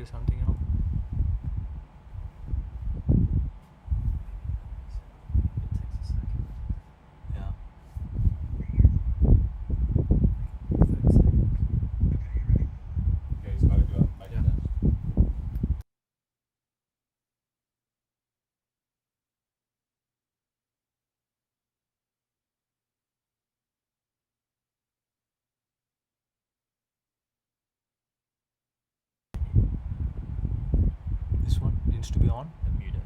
video something. Yeah. Okay, he's got to do it. Like Yeah. that. This one needs to be on and muted.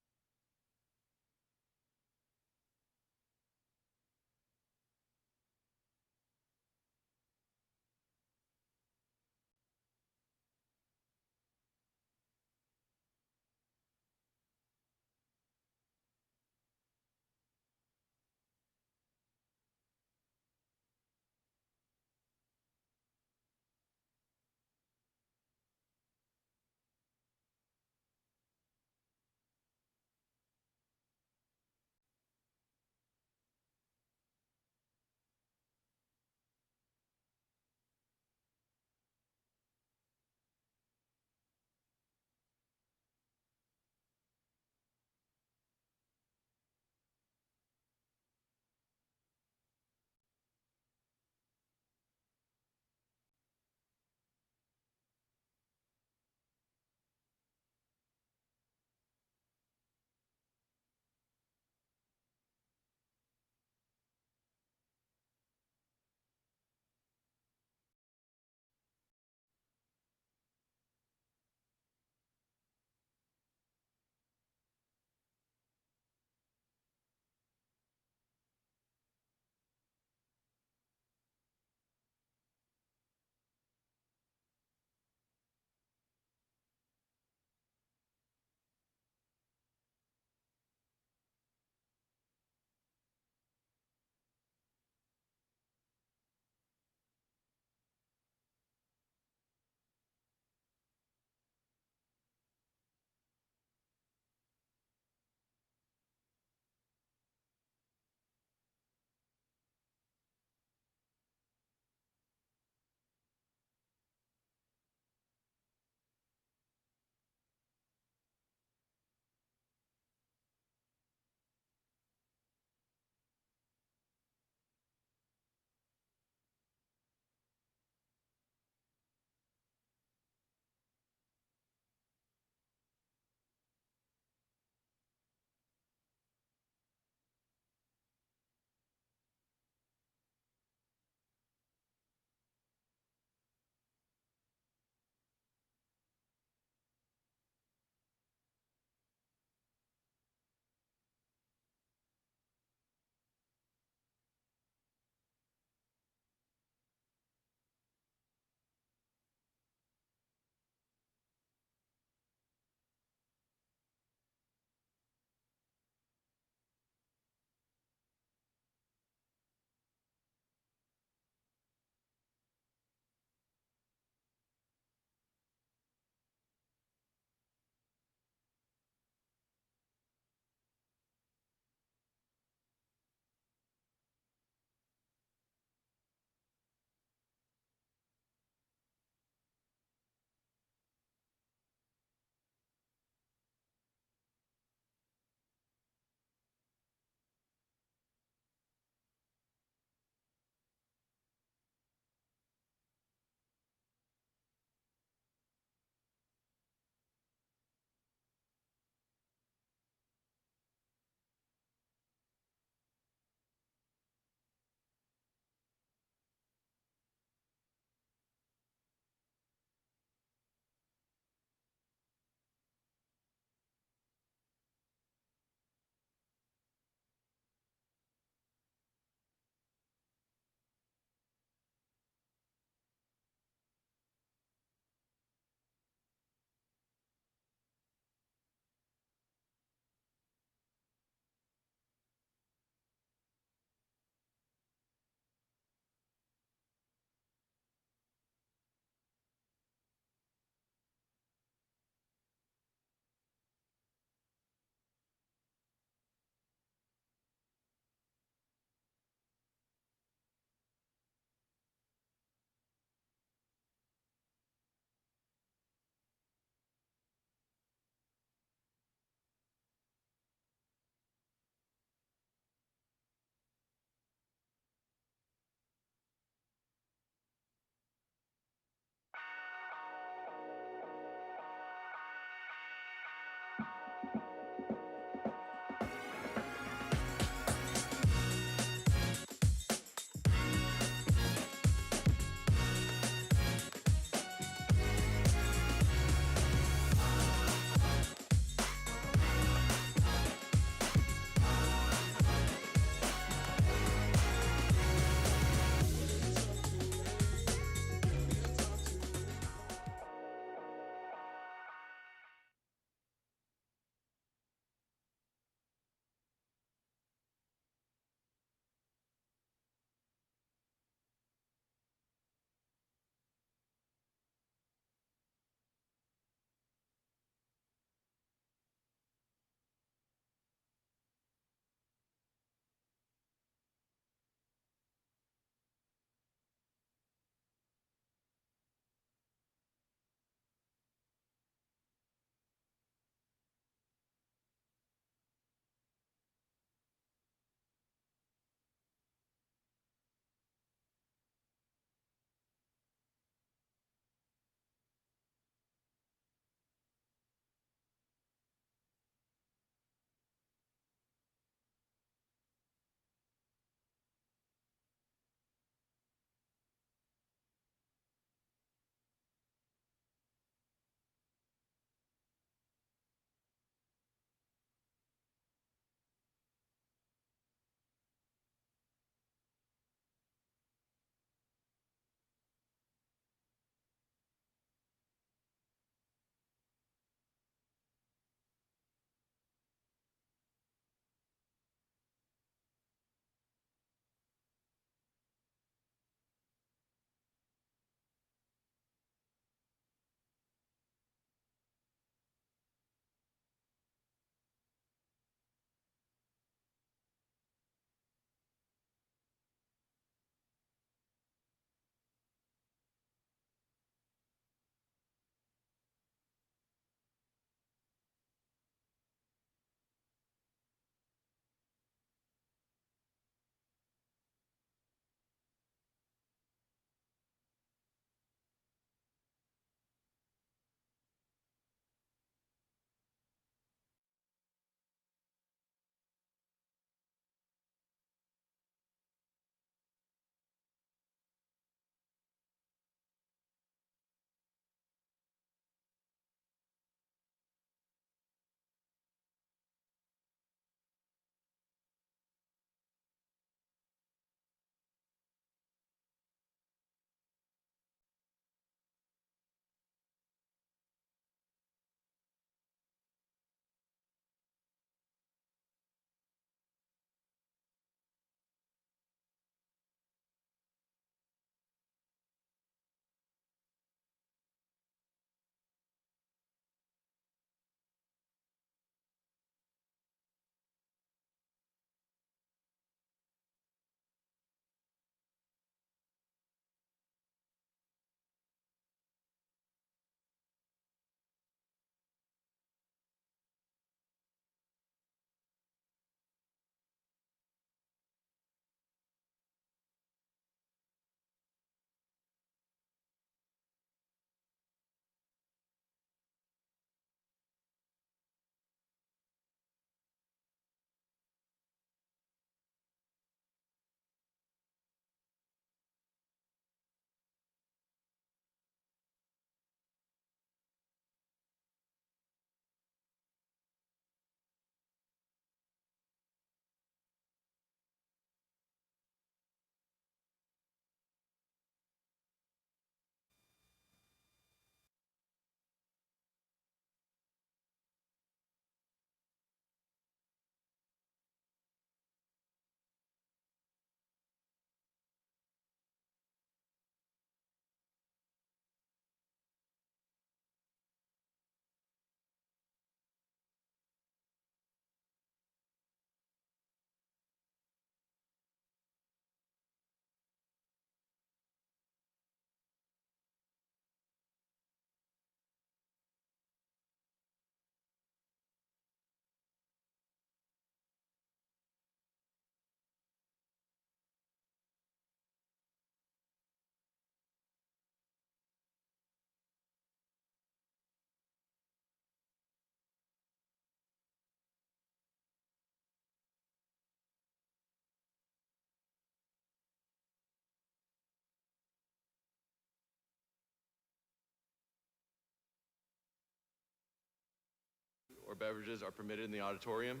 beverages are permitted in the auditorium.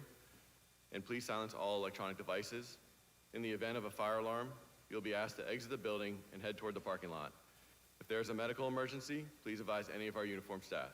And please silence all electronic devices. In the event of a fire alarm, you'll be asked to exit the building and head toward the parking lot. If there's a medical emergency, please advise any of our uniformed staff.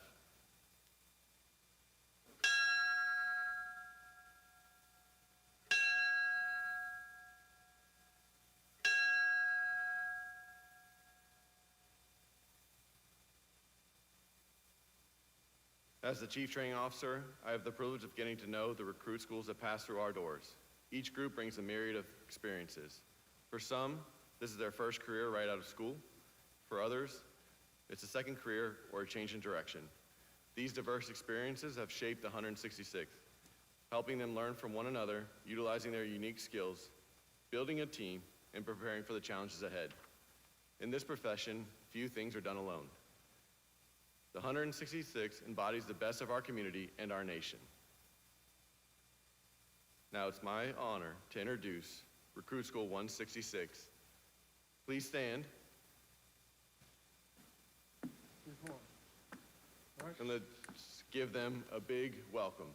As the Chief Training Officer, I have the privilege of getting to know the recruit schools that pass through our doors. Each group brings a myriad of experiences. For some, this is their first career right out of school. For others, it's a second career or a change in direction. These diverse experiences have shaped the 166th, helping them learn from one another, utilizing their unique skills, building a team, and preparing for the challenges ahead. In this profession, few things are done alone. The 166 embodies the best of our community and our nation. Now it's my honor to introduce Recruit School 166. Please stand. And let's give them a big welcome.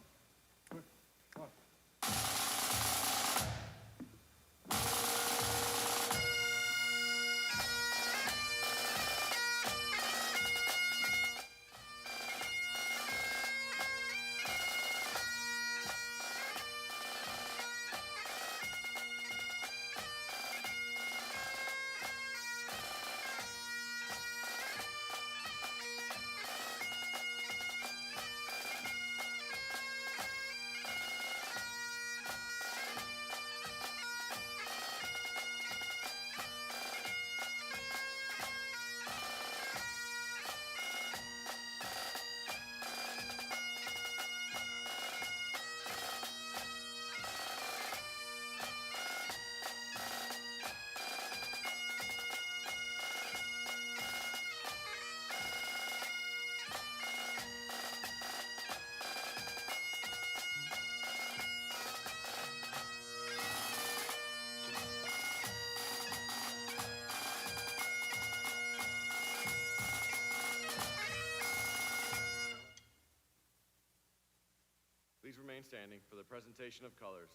Please remain standing for the presentation of colors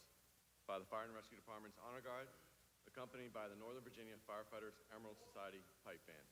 by the Fire and Rescue Department's Honor Guard, accompanied by the Northern Virginia Firefighters Emerald Society Pipe Band.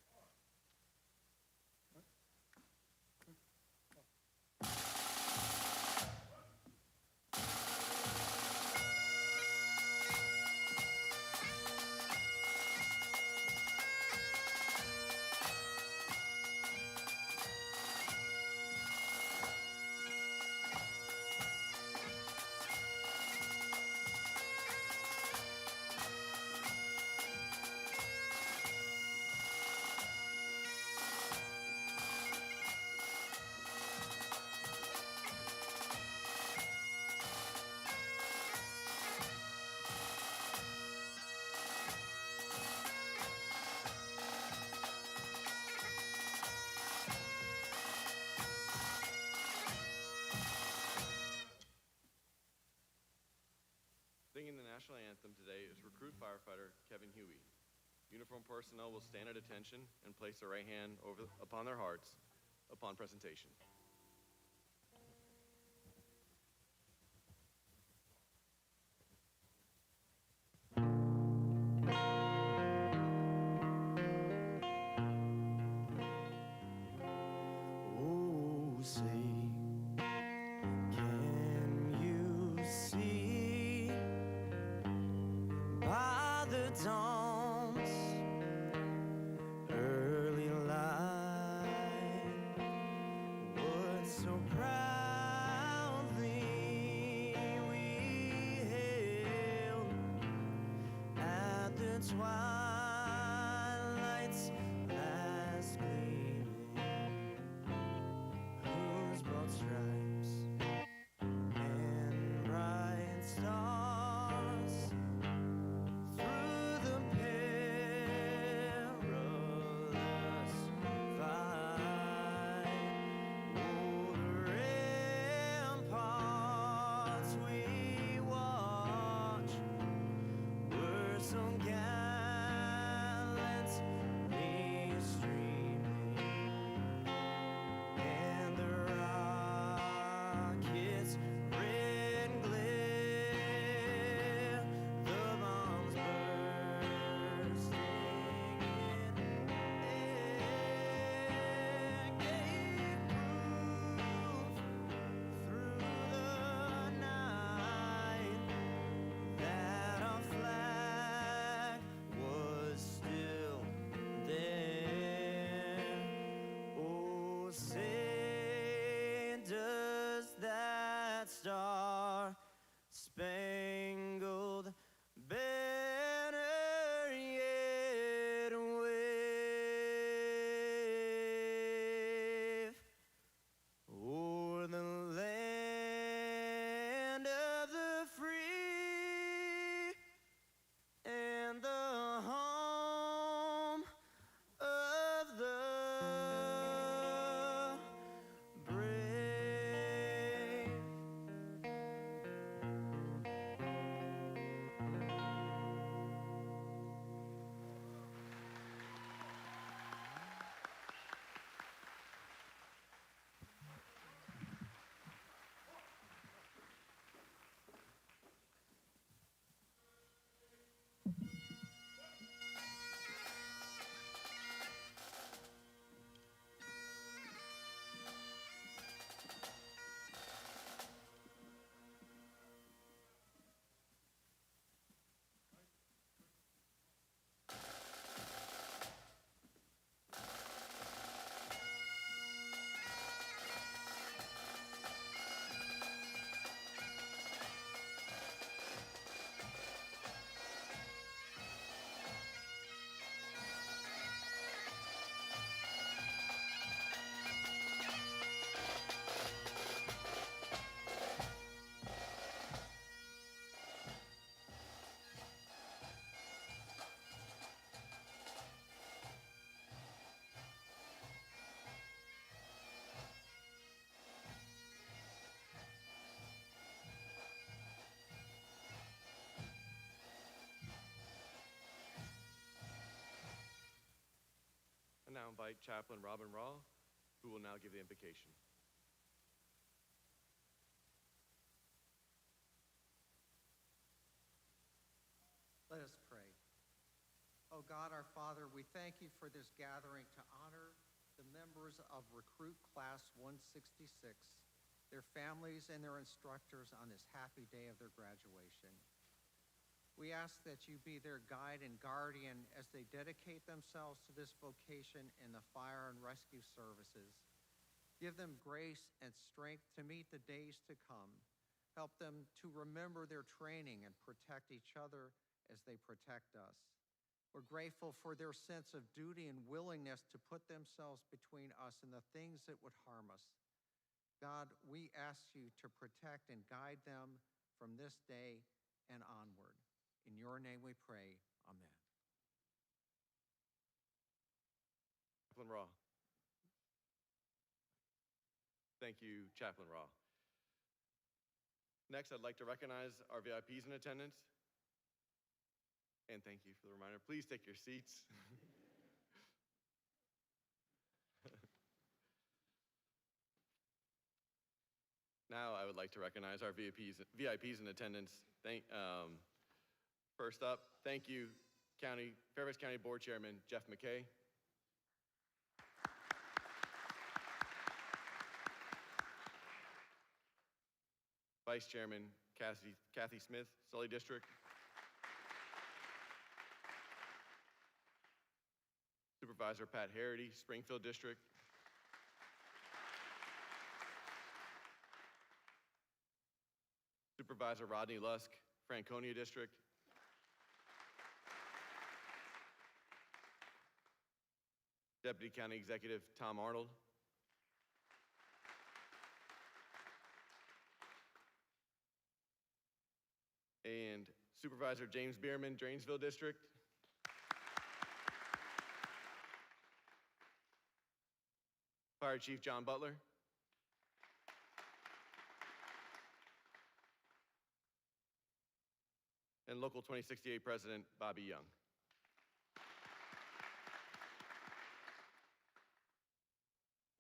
Singing the national anthem today is recruit firefighter Kevin Huey. Uniformed personnel will stand at attention and place their right hand upon their hearts upon presentation. Oh, say, can you see by the dawn's early light what so proudly we hailed at the twilight's last gleaming, whose broad stripes and bright stars through the perilous fight, oh, the ramparts we watch were so gallantly invite Chaplain Robin Raw, who will now give the invocation. Let us pray. Oh God, our Father, we thank you for this gathering to honor the members of Recruit Class 166, their families and their instructors on this happy day of their graduation. We ask that you be their guide and guardian as they dedicate themselves to this vocation in the fire and rescue services. Give them grace and strength to meet the days to come. Help them to remember their training and protect each other as they protect us. We're grateful for their sense of duty and willingness to put themselves between us and the things that would harm us. God, we ask you to protect and guide them from this day and onward. In your name we pray, amen. Chaplain Raw. Thank you, Chaplain Raw. Next, I'd like to recognize our VIPs in attendance. And thank you for the reminder. Please take your seats. Now I would like to recognize our VIPs in attendance. First up, thank you, Fairfax County Board Chairman Jeff McKay. Vice Chairman Kathy Smith, Sully District. Supervisor Pat Harity, Springfield District. Supervisor Rodney Lusk, Franconia District. Deputy County Executive Tom Arnold. And Supervisor James Bierman, Drainsville District. Fire Chief John Butler. And Local 2068 President Bobby Young.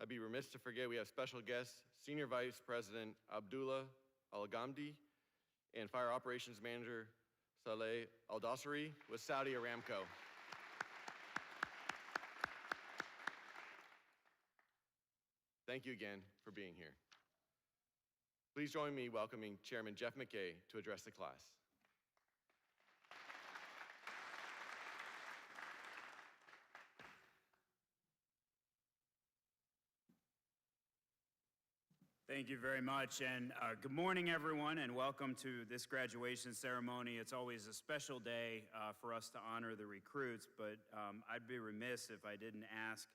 I'd be remiss to forget we have special guests, Senior Vice President Abdullah Al-Ghamdi and Fire Operations Manager Saleh Al-Dossari with Saudi Aramco. Thank you again for being here. Please join me welcoming Chairman Jeff McKay to address the class. Thank you very much, and good morning, everyone, and welcome to this graduation ceremony. It's always a special day for us to honor the recruits, but I'd be remiss if I didn't ask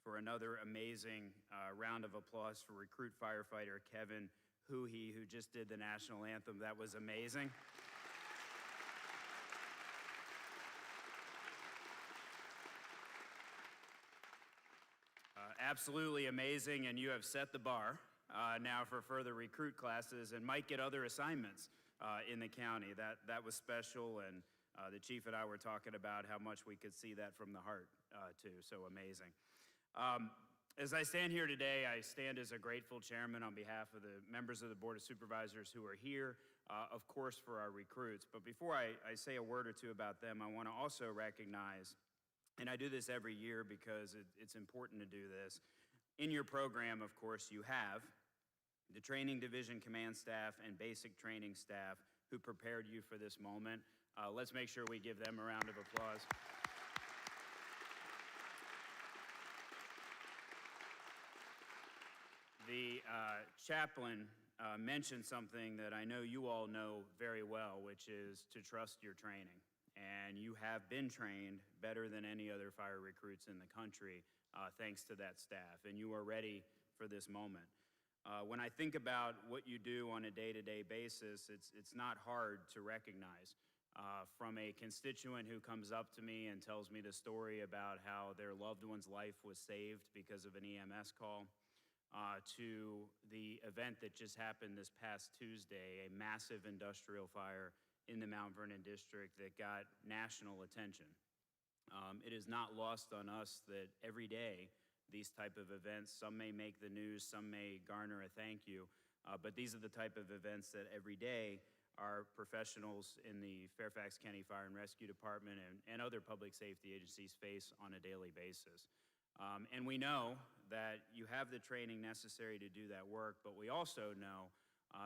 for another amazing round of applause for recruit firefighter Kevin Huhi, who just did the national anthem. That was amazing. Absolutely amazing, and you have set the bar now for further recruit classes and might get other assignments in the county. That was special, and the chief and I were talking about how much we could see that from the heart too, so amazing. As I stand here today, I stand as a grateful chairman on behalf of the members of the Board of Supervisors who are here, of course, for our recruits. But before I say a word or two about them, I want to also recognize, and I do this every year because it's important to do this. In your program, of course, you have the training division command staff and basic training staff who prepared you for this moment. Let's make sure we give them a round of applause. The chaplain mentioned something that I know you all know very well, which is to trust your training. And you have been trained better than any other fire recruits in the country, thanks to that staff. And you are ready for this moment. When I think about what you do on a day-to-day basis, it's not hard to recognize. From a constituent who comes up to me and tells me the story about how their loved one's life was saved because of an EMS call, to the event that just happened this past Tuesday, a massive industrial fire in the Mount Vernon district that got national attention. It is not lost on us that every day these type of events, some may make the news, some may garner a thank you, but these are the type of events that every day our professionals in the Fairfax County Fire and Rescue Department and other public safety agencies face on a daily basis. And we know that you have the training necessary to do that work, but we also know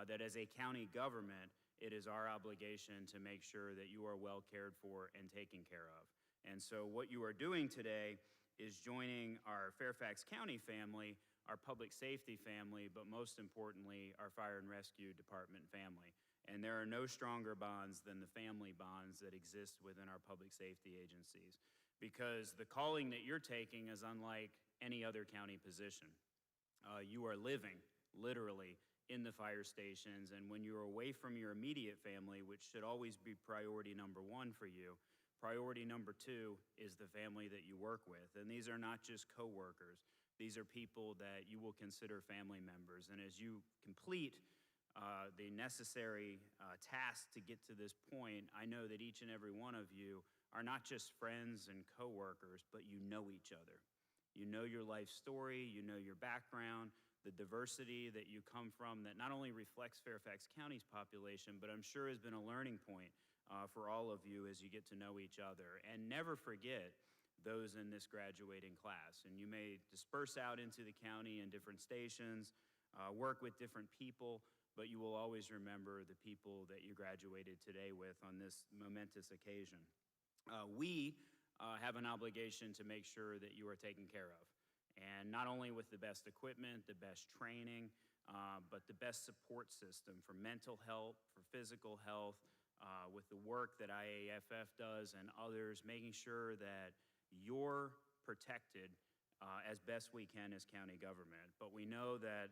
that as a county government, it is our obligation to make sure that you are well cared for and taken care of. And so what you are doing today is joining our Fairfax County family, our public safety family, but most importantly, our fire and rescue department family. And there are no stronger bonds than the family bonds that exist within our public safety agencies, because the calling that you're taking is unlike any other county position. You are living, literally, in the fire stations, and when you're away from your immediate family, which should always be priority number one for you, priority number two is the family that you work with. And these are not just coworkers. These are people that you will consider family members. And as you complete the necessary tasks to get to this point, I know that each and every one of you are not just friends and coworkers, but you know each other. You know your life story, you know your background, the diversity that you come from that not only reflects Fairfax County's population, but I'm sure has been a learning point for all of you as you get to know each other. And never forget those in this graduating class. And you may disperse out into the county in different stations, work with different people, but you will always remember the people that you graduated today with on this momentous occasion. We have an obligation to make sure that you are taken care of, and not only with the best equipment, the best training, but the best support system for mental health, for physical health, with the work that IAFF does and others, making sure that you're protected as best we can as county government. But we know that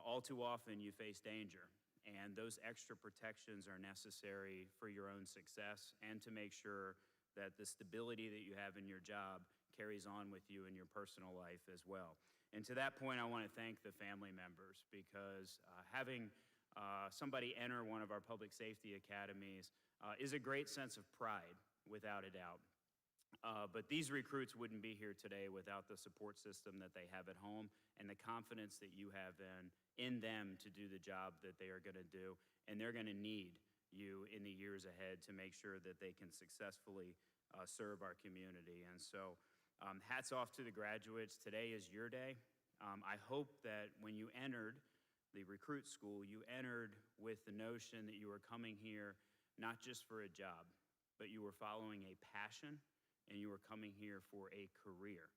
all too often you face danger, and those extra protections are necessary for your own success and to make sure that the stability that you have in your job carries on with you in your personal life as well. And to that point, I want to thank the family members, because having somebody enter one of our public safety academies is a great sense of pride, without a doubt. But these recruits wouldn't be here today without the support system that they have at home and the confidence that you have in them to do the job that they are going to do. And they're going to need you in the years ahead to make sure that they can successfully serve our community. And so hats off to the graduates. Today is your day. I hope that when you entered the recruit school, you entered with the notion that you were coming here not just for a job, but you were following a passion, and you were coming here for a career.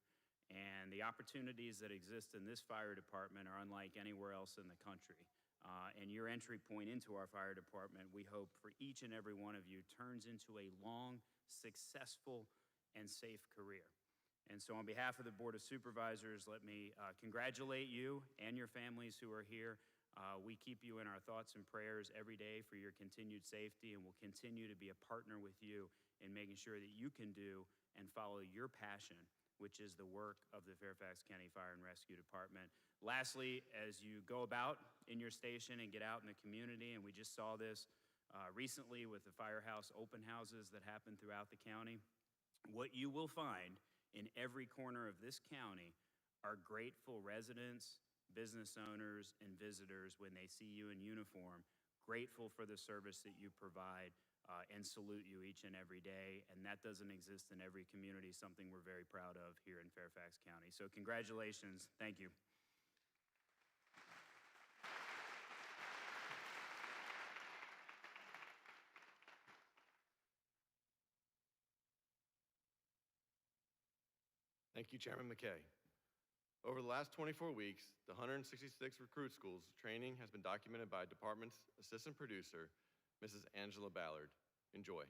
And the opportunities that exist in this fire department are unlike anywhere else in the country. And your entry point into our fire department, we hope for each and every one of you, turns into a long, successful, and safe career. And so on behalf of the Board of Supervisors, let me congratulate you and your families who are here. We keep you in our thoughts and prayers every day for your continued safety, and will continue to be a partner with you in making sure that you can do and follow your passion, which is the work of the Fairfax County Fire and Rescue Department. Lastly, as you go about in your station and get out in the community, and we just saw this recently with the firehouse open houses that happen throughout the county, what you will find in every corner of this county are grateful residents, business owners, and visitors when they see you in uniform, grateful for the service that you provide, and salute you each and every day. And that doesn't exist in every community, something we're very proud of here in Fairfax County. So congratulations. Thank you. Thank you, Chairman McKay. Over the last 24 weeks, the 166 recruit schools training has been documented by department's assistant producer, Mrs. Angela Ballard. Enjoy.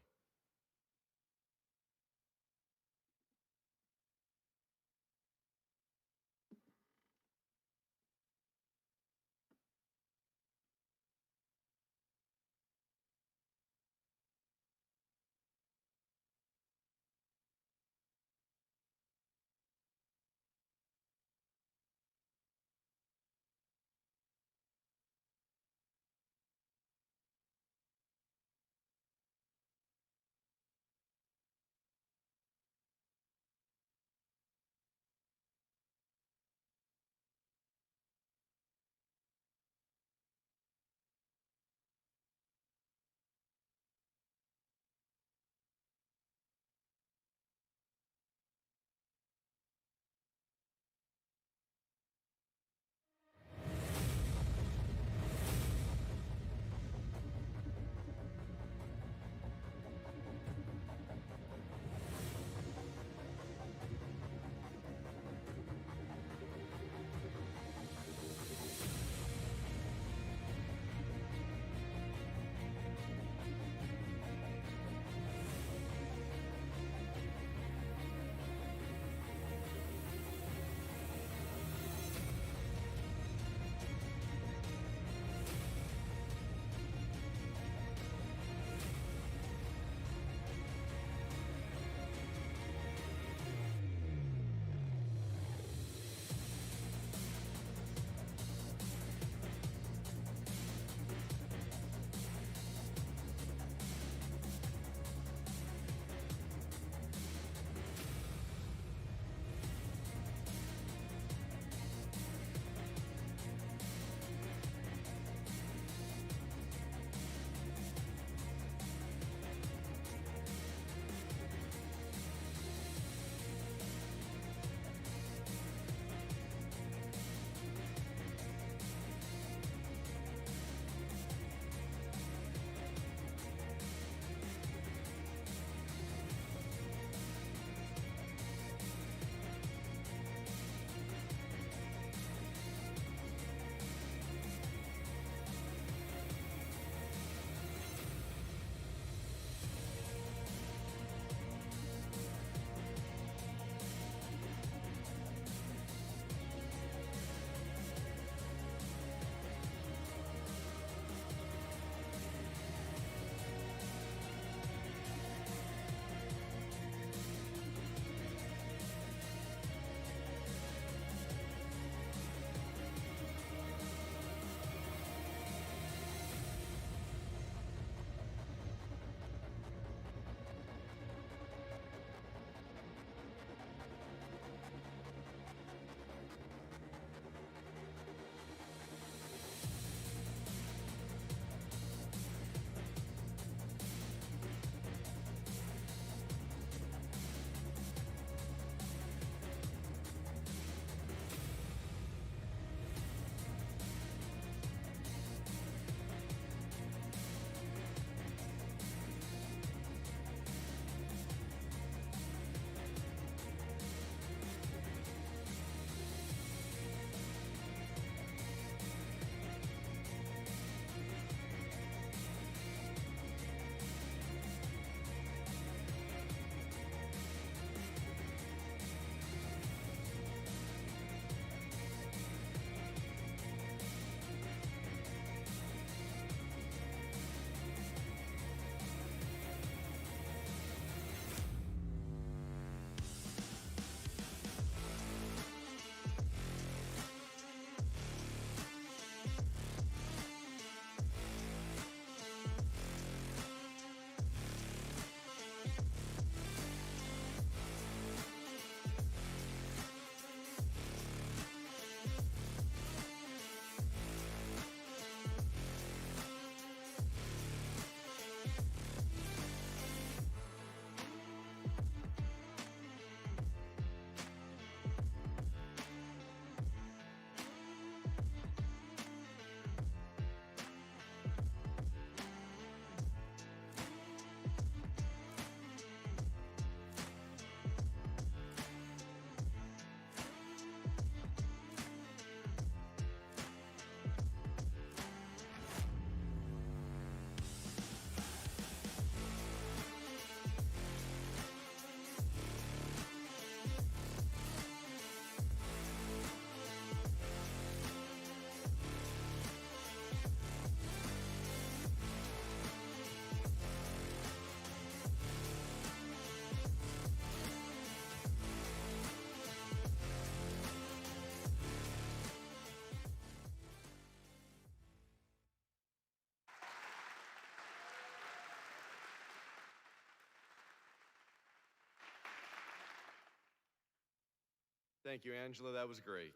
Thank you, Angela. That was great.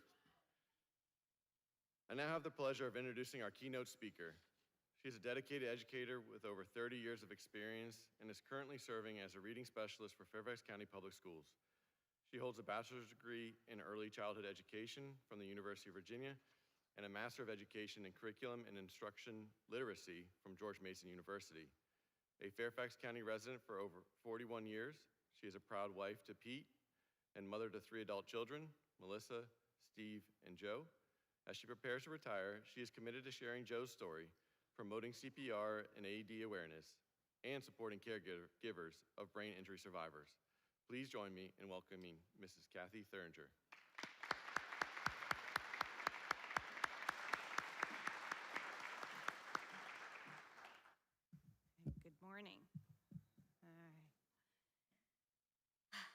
I now have the pleasure of introducing our keynote speaker. She's a dedicated educator with over 30 years of experience and is currently serving as a reading specialist for Fairfax County Public Schools. She holds a bachelor's degree in early childhood education from the University of Virginia and a Master of Education in Curriculum and Instruction Literacy from George Mason University. A Fairfax County resident for over 41 years, she is a proud wife to Pete and mother to 3 adult children, Melissa, Steve, and Joe. As she prepares to retire, she is committed to sharing Joe's story, promoting CPR and AED awareness, and supporting caregivers of brain injury survivors. Please join me in welcoming Mrs. Kathy Thuringer. Good morning. All right.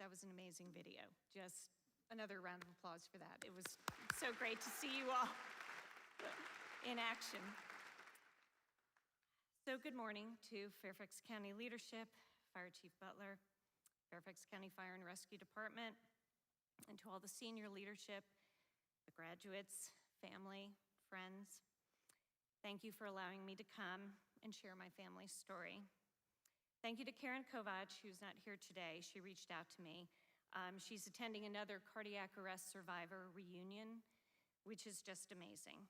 That was an amazing video. Just another round of applause for that. It was so great to see you all in action. So good morning to Fairfax County leadership, Fire Chief Butler, Fairfax County Fire and Rescue Department, and to all the senior leadership, the graduates, family, friends. Thank you for allowing me to come and share my family's story. Thank you to Karen Kovac, who's not here today. She reached out to me. She's attending another cardiac arrest survivor reunion, which is just amazing.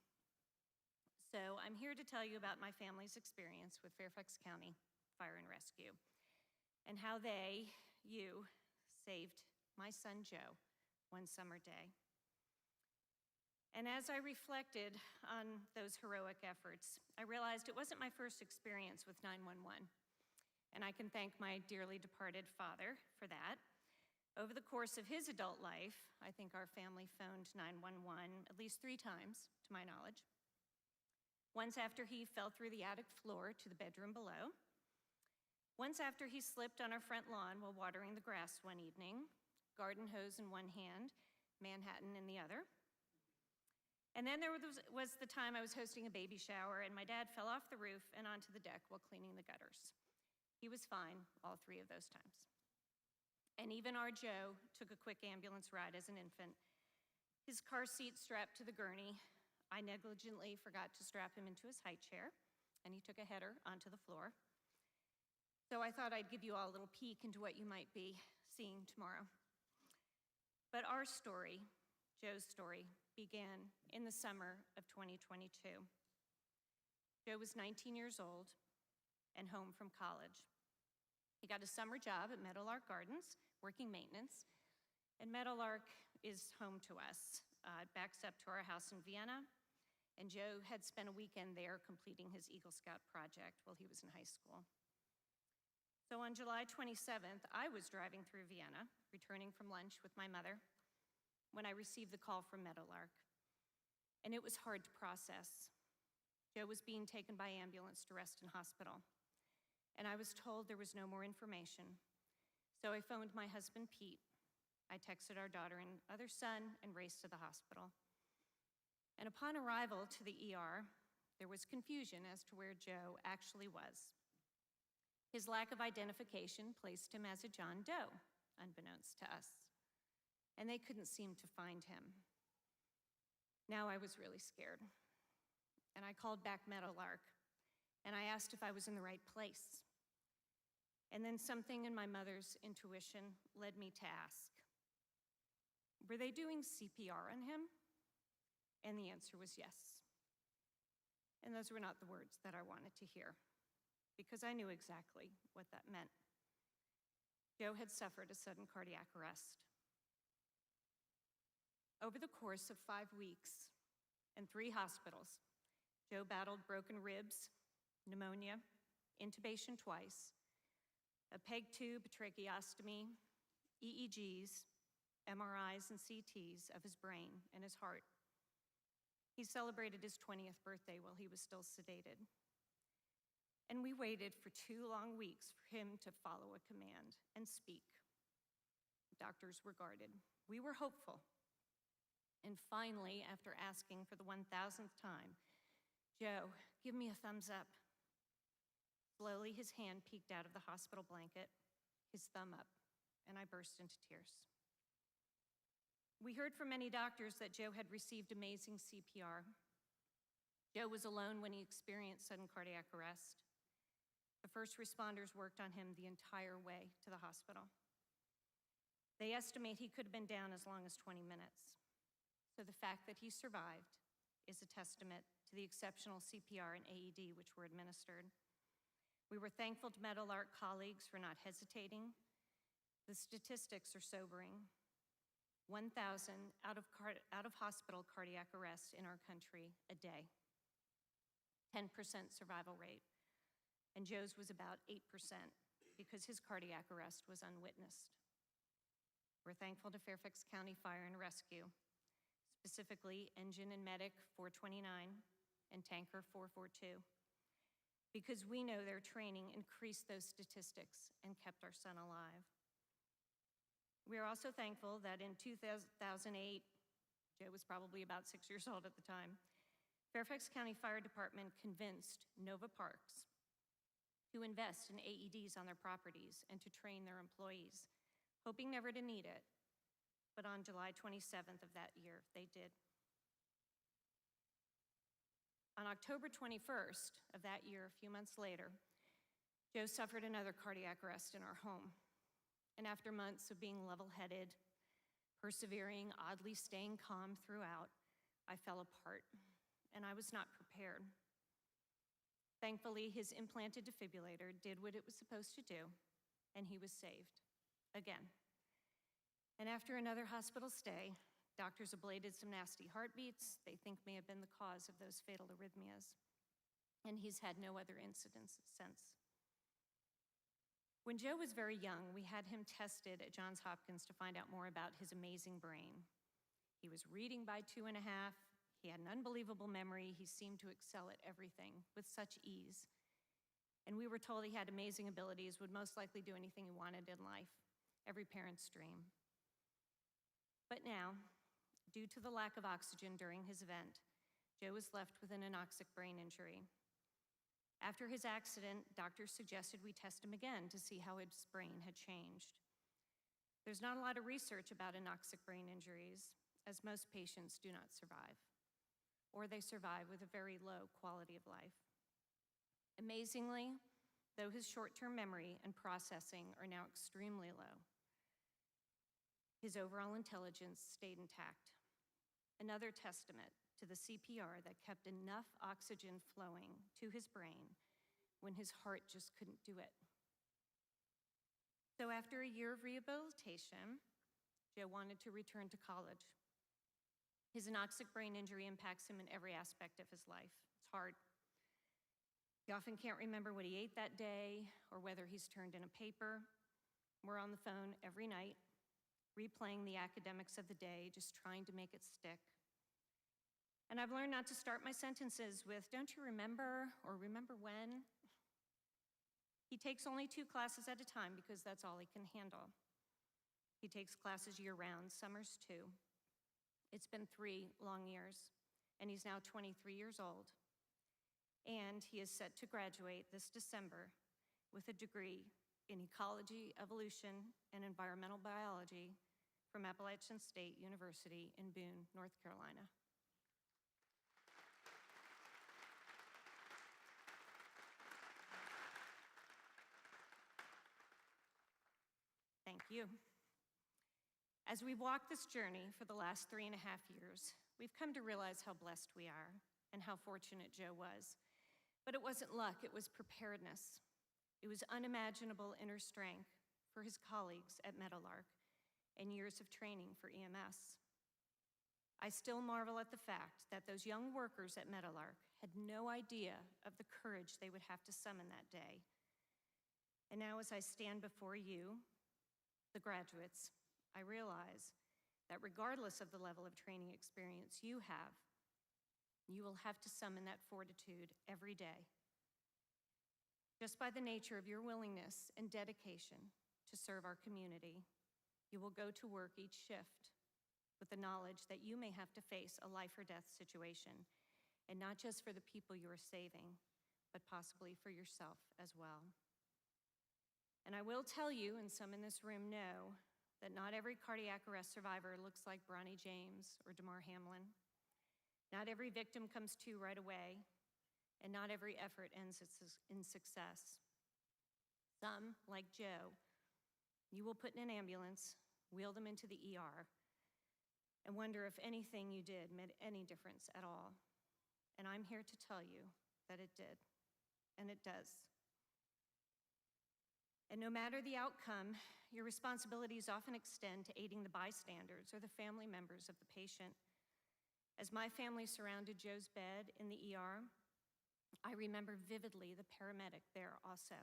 So I'm here to tell you about my family's experience with Fairfax County Fire and Rescue and how you, saved my son Joe one summer day. And as I reflected on those heroic efforts, I realized it wasn't my first experience with 911. And I can thank my dearly departed father for that. Over the course of his adult life, I think our family phoned 911 at least 3 times, to my knowledge. Once after he fell through the attic floor to the bedroom below. Once after he slipped on our front lawn while watering the grass one evening, garden hose in one hand, Manhattan in the other. And then there was the time I was hosting a baby shower and my dad fell off the roof and onto the deck while cleaning the gutters. He was fine all 3 of those times. And even our Joe took a quick ambulance ride as an infant. His car seat strapped to the gurney. I negligently forgot to strap him into his high chair, and he took a header onto the floor. So I thought I'd give you all a little peek into what you might be seeing tomorrow. But our story, Joe's story, began in the summer of 2022. Joe was 19 years old and home from college. He got a summer job at Meadowlark Gardens, working maintenance, and Meadowlark is home to us. It backs up to our house in Vienna, and Joe had spent a weekend there completing his Eagle Scout project while he was in high school. So on July 27th, I was driving through Vienna, returning from lunch with my mother, when I received the call from Meadowlark. And it was hard to process. Joe was being taken by ambulance to Reston Hospital, and I was told there was no more information. So I phoned my husband, Pete. I texted our daughter and other son and raced to the hospital. And upon arrival to the ER, there was confusion as to where Joe actually was. His lack of identification placed him as a John Doe, unbeknownst to us, and they couldn't seem to find him. Now I was really scared, and I called back Meadowlark, and I asked if I was in the right place. And then something in my mother's intuition led me to ask, were they doing CPR on him? And the answer was yes. And those were not the words that I wanted to hear, because I knew exactly what that meant. Joe had suffered a sudden cardiac arrest. Over the course of 5 weeks and 3 hospitals, Joe battled broken ribs, pneumonia, intubation twice, a PEG tube, tracheostomy, EEGs, MRIs and CTs of his brain and his heart. He celebrated his 20th birthday while he was still sedated. And we waited for 2 long weeks for him to follow a command and speak. Doctors were guarded. We were hopeful. And finally, after asking for the 1,000th time, Joe, give me a thumbs up. Slowly, his hand peeked out of the hospital blanket, his thumb up, and I burst into tears. We heard from many doctors that Joe had received amazing CPR. Joe was alone when he experienced sudden cardiac arrest. The first responders worked on him the entire way to the hospital. They estimate he could have been down as long as 20 minutes. So the fact that he survived is a testament to the exceptional CPR and AED which were administered. We were thankful to Meadowlark colleagues for not hesitating. The statistics are sobering. 1,000 out-of-hospital cardiac arrests in our country a day. 10% survival rate. And Joe's was about 8% because his cardiac arrest was unwitnessed. We're thankful to Fairfax County Fire and Rescue, specifically Engine and Medic 429 and Tanker 442, because we know their training increased those statistics and kept our son alive. We are also thankful that in 2008, Joe was probably about 6 years old at the time, Fairfax County Fire Department convinced Nova Parks to invest in AEDs on their properties and to train their employees, hoping never to need it. But on July 27th of that year, they did. On October 21st of that year, a few months later, Joe suffered another cardiac arrest in our home. And after months of being level-headed, persevering, oddly staying calm throughout, I fell apart, and I was not prepared. Thankfully, his implanted defibrillator did what it was supposed to do, and he was saved, again. And after another hospital stay, doctors ablated some nasty heartbeats they think may have been the cause of those fatal arrhythmias, and he's had no other incidents since. When Joe was very young, we had him tested at Johns Hopkins to find out more about his amazing brain. He was reading by 2.5. He had an unbelievable memory. He seemed to excel at everything with such ease. And we were told he had amazing abilities, would most likely do anything he wanted in life, every parent's dream. But now, due to the lack of oxygen during his event, Joe was left with an anoxic brain injury. After his accident, doctors suggested we test him again to see how his brain had changed. There's not a lot of research about anoxic brain injuries, as most patients do not survive, or they survive with a very low quality of life. Amazingly, though his short-term memory and processing are now extremely low, his overall intelligence stayed intact. Another testament to the CPR that kept enough oxygen flowing to his brain when his heart just couldn't do it. So after a year of rehabilitation, Joe wanted to return to college. His anoxic brain injury impacts him in every aspect of his life. It's hard. He often can't remember what he ate that day or whether he's turned in a paper. We're on the phone every night, replaying the academics of the day, just trying to make it stick. And I've learned not to start my sentences with, "Don't you remember?" or "Remember when?" He takes only 2 classes at a time because that's all he can handle. He takes classes year-round, summers too. It's been 3 long years, and he's now 23 years old. And he is set to graduate this December with a degree in ecology, evolution, and environmental biology from Appalachian State University in Boone, North Carolina. Thank you. As we've walked this journey for the last 3.5 years, we've come to realize how blessed we are and how fortunate Joe was. But it wasn't luck, it was preparedness. It was unimaginable inner strength for his colleagues at Meadowlark and years of training for EMS. I still marvel at the fact that those young workers at Meadowlark had no idea of the courage they would have to summon that day. And now as I stand before you, the graduates, I realize that regardless of the level of training experience you have, you will have to summon that fortitude every day. Just by the nature of your willingness and dedication to serve our community, you will go to work each shift with the knowledge that you may have to face a life or death situation, and not just for the people you are saving, but possibly for yourself as well. And I will tell you, and some in this room know, that not every cardiac arrest survivor looks like Bronny James or Damar Hamlin. Not every victim comes to right away, and not every effort ends in success. Some, like Joe, you will put in an ambulance, wheel them into the ER, and wonder if anything you did made any difference at all. And I'm here to tell you that it did, and it does. And no matter the outcome, your responsibilities often extend to aiding the bystanders or the family members of the patient. As my family surrounded Joe's bed in the ER, I remember vividly the paramedic there also,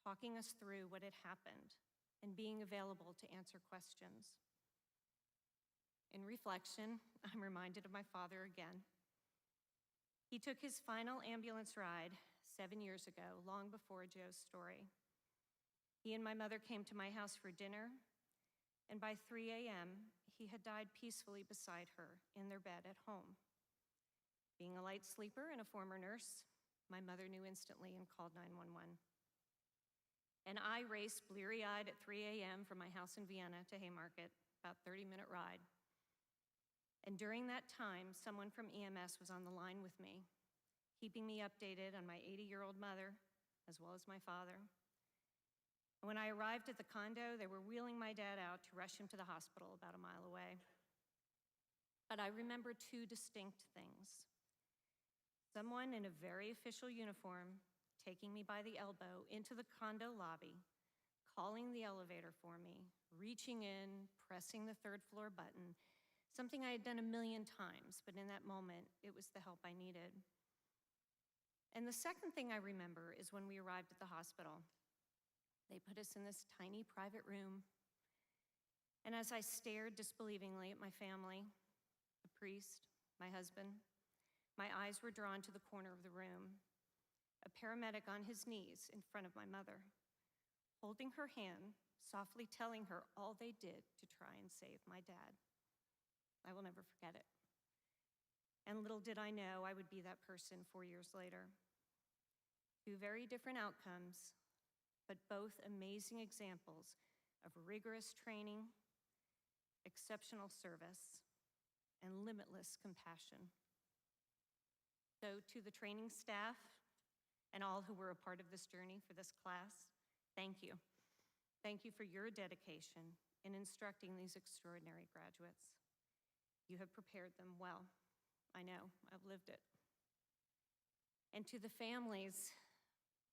talking us through what had happened and being available to answer questions. In reflection, I'm reminded of my father again. He took his final ambulance ride 7 years ago, long before Joe's story. He and my mother came to my house for dinner, and by 3 a.m., he had died peacefully beside her in their bed at home. Being a light sleeper and a former nurse, my mother knew instantly and called 911. And I raced bleary-eyed at 3 a.m. from my house in Vienna to Haymarket, about 30-minute ride. And during that time, someone from EMS was on the line with me, keeping me updated on my 80-year-old mother, as well as my father. And when I arrived at the condo, they were wheeling my dad out to rush him to the hospital about a mile away. But I remember two distinct things. Someone in a very official uniform taking me by the elbow into the condo lobby, calling the elevator for me, reaching in, pressing the third-floor button, something I had done a million times, but in that moment, it was the help I needed. And the second thing I remember is when we arrived at the hospital. They put us in this tiny private room, and as I stared disbelievingly at my family, the priest, my husband, my eyes were drawn to the corner of the room, a paramedic on his knees in front of my mother, holding her hand, softly telling her all they did to try and save my dad. I will never forget it. And little did I know I would be that person 4 years later. Two very different outcomes, but both amazing examples of rigorous training, exceptional service, and limitless compassion. So to the training staff and all who were a part of this journey for this class, thank you. Thank you for your dedication in instructing these extraordinary graduates. You have prepared them well. I know, I've lived it. And to the families,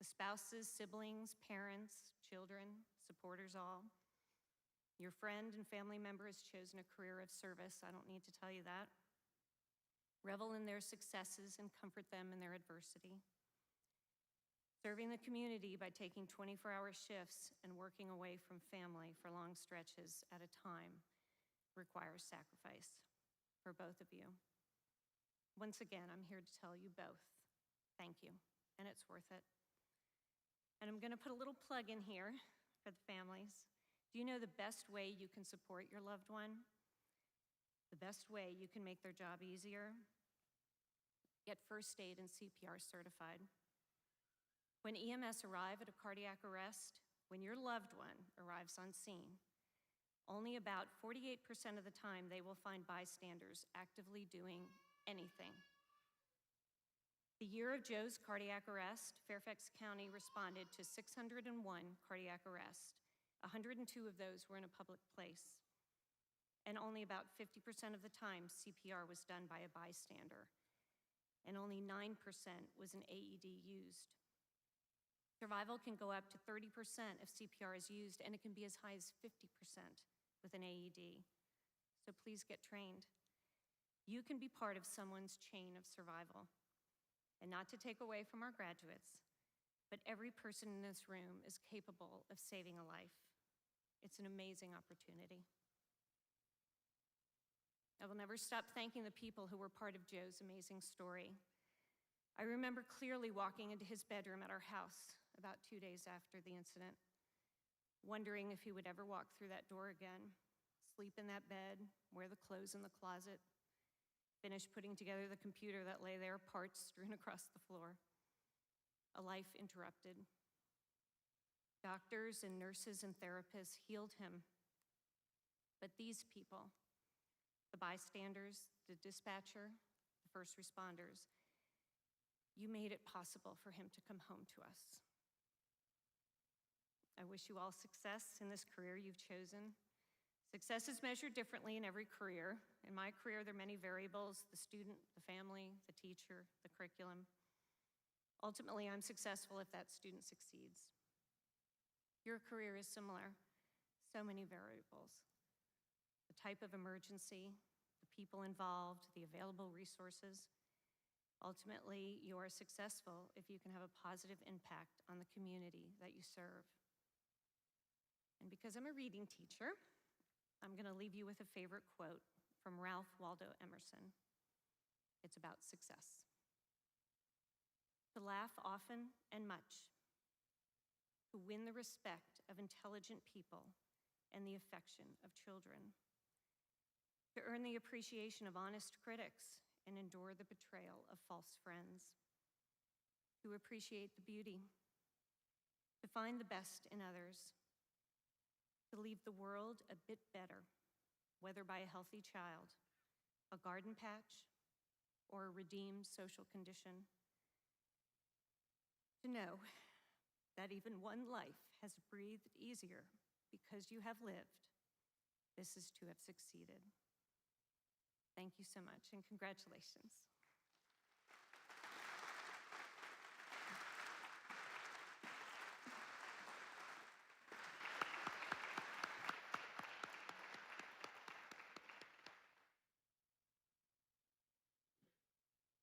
the spouses, siblings, parents, children, supporters all. Your friend and family member has chosen a career of service. I don't need to tell you that. Revel in their successes and comfort them in their adversity. Serving the community by taking 24-hour shifts and working away from family for long stretches at a time requires sacrifice for both of you. Once again, I'm here to tell you both, thank you, and it's worth it. And I'm gonna put a little plug in here for the families. Do you know the best way you can support your loved one? The best way you can make their job easier? Get first aid and CPR certified. When EMS arrive at a cardiac arrest, when your loved one arrives on scene, only about 48% of the time they will find bystanders actively doing anything. The year of Joe's cardiac arrest, Fairfax County responded to 601 cardiac arrests. 102 of those were in a public place. And only about 50% of the time, CPR was done by a bystander. And only 9% was an AED used. Survival can go up to 30% if CPR is used, and it can be as high as 50% with an AED. So please get trained. You can be part of someone's chain of survival. And not to take away from our graduates, but every person in this room is capable of saving a life. It's an amazing opportunity. I will never stop thanking the people who were part of Joe's amazing story. I remember clearly walking into his bedroom at our house about 2 days after the incident, wondering if he would ever walk through that door again, sleep in that bed, wear the clothes in the closet, finish putting together the computer that lay there, parts strewn across the floor. A life interrupted. Doctors and nurses and therapists healed him, But these people, the bystanders, the dispatcher, the first responders, you made it possible for him to come home to us. I wish you all success in this career you've chosen. Success is measured differently in every career. In my career, there are many variables: the student, the family, the teacher, the curriculum. Ultimately, I'm successful if that student succeeds. Your career is similar. So many variables: the type of emergency, the people involved, the available resources. Ultimately, you are successful if you can have a positive impact on the community that you serve. And because I'm a reading teacher, I'm going to leave you with a favorite quote from Ralph Waldo Emerson. It's about success. To laugh often and much, to win the respect of intelligent people and the affection of children, to earn the appreciation of honest critics and endure the betrayal of false friends, to appreciate the beauty, to find the best in others, to leave the world a bit better, whether by a healthy child, a garden patch, or a redeemed social condition. To know that even one life has breathed easier because you have lived, this is to have succeeded. Thank you so much, and congratulations.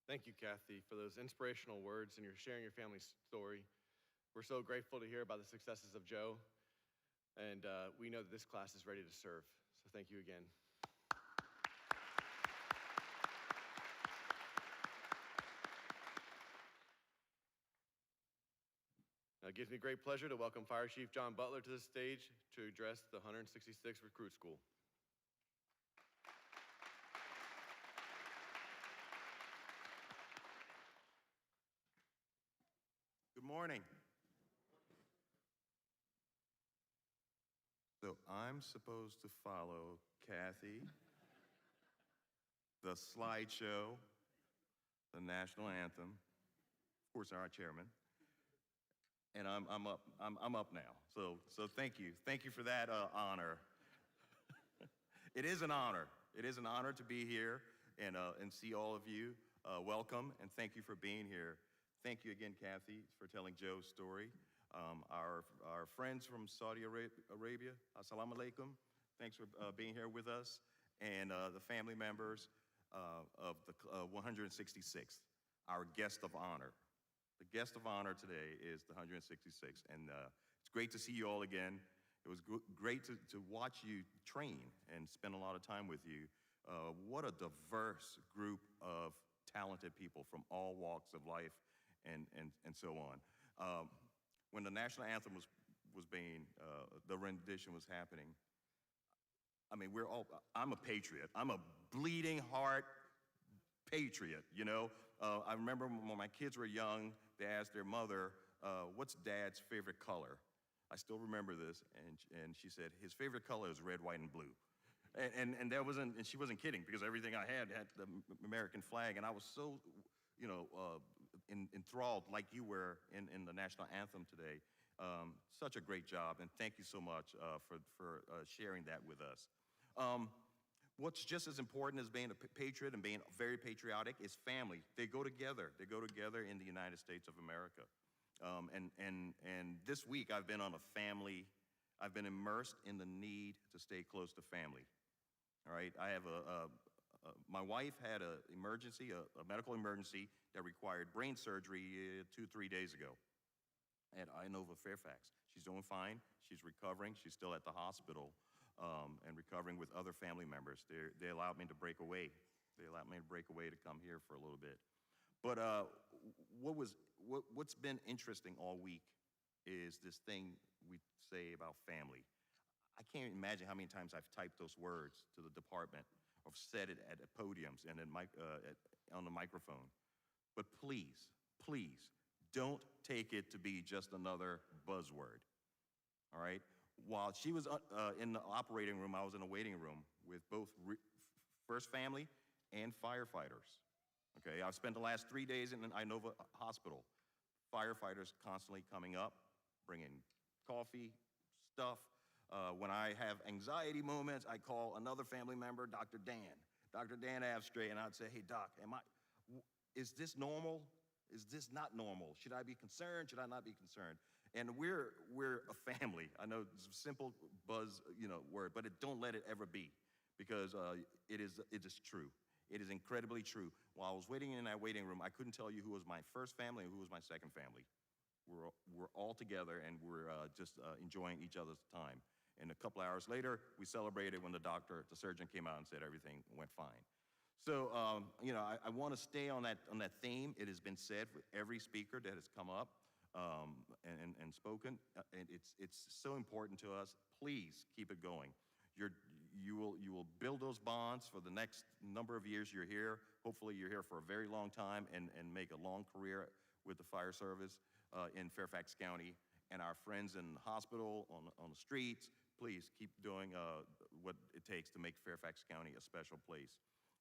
Thank you, Kathy, for those inspirational words and your sharing your family's story. We're so grateful to hear about the successes of Joe, and we know that this class is ready to serve. So thank you again. Now, it gives me great pleasure to welcome Fire Chief John Butler to the stage to address the 166th Recruit School. Good morning. So I'm supposed to follow Kathy, the slideshow, the national anthem, of course, our chairman, and I'm up now. So thank you for that honor. It is an honor. It is an honor to be here and see all of you. Welcome, and thank you for being here. Thank you again, Kathy, for telling Joe's story. Our friends from Saudi Arabia, assalamu alaikum. Thanks for being here with us. And the family members of the 166th, our guest of honor. The guest of honor today is the 166th. And it's great to see you all again. It was great to watch you train and spend a lot of time with you. What a diverse group of talented people from all walks of life and so on. When the national anthem was being, the rendition was happening, I mean, I'm a patriot. I'm a bleeding heart patriot, you know? I remember when my kids were young, they asked their mother, what's Dad's favorite color? I still remember this, and she said, his favorite color is red, white, and blue. And she wasn't kidding, because everything I had the American flag, and I was so, you know, enthralled like you were in the national anthem today. Such a great job, and thank you so much for sharing that with us. What's just as important as being a patriot and being very patriotic is family. They go together. They go together in the United States of America. And this week I've been immersed in the need to stay close to family. All right, I have my wife had a medical emergency that required brain surgery 2-3 days ago at Fairfax. She's doing fine. She's recovering. She's still at the hospital and recovering with other family members. They allowed me to break away. They allowed me to break away to come here for a little bit. But what's been interesting all week is this thing we say about family. I can't imagine how many times I've typed those words to the department or said it at podiums and on the microphone. But please, please, don't take it to be just another buzzword, all right? while she was in the operating room, I was in a waiting room with both first family and firefighters. Okay, I've spent the last 3 days in an Inova hospital. Firefighters constantly coming up, bringing coffee, stuff. When I have anxiety moments, I call another family member, Dr. Dan Abstray, and I'd say, hey, Doc, is this normal? Is this not normal? Should I be concerned? Should I not be concerned? And we're a family. I know it's a simple buzz, word, but don't let it ever be, because it is true. It is incredibly true. While I was waiting in that waiting room, I couldn't tell you who was my first family and who was my second family. We're all together, and we're just enjoying each other's time. And a couple hours later, we celebrated when the surgeon came out and said everything went fine. So, I want to stay on that theme. It has been said with every speaker that has come up and spoken, and it's so important to us. Please keep it going. You will build those bonds for the next number of years you're here. Hopefully, you're here for a very long time and make a long career with the fire service in Fairfax County. And our friends in the hospital, on the streets, please keep doing what it takes to make Fairfax County a special place.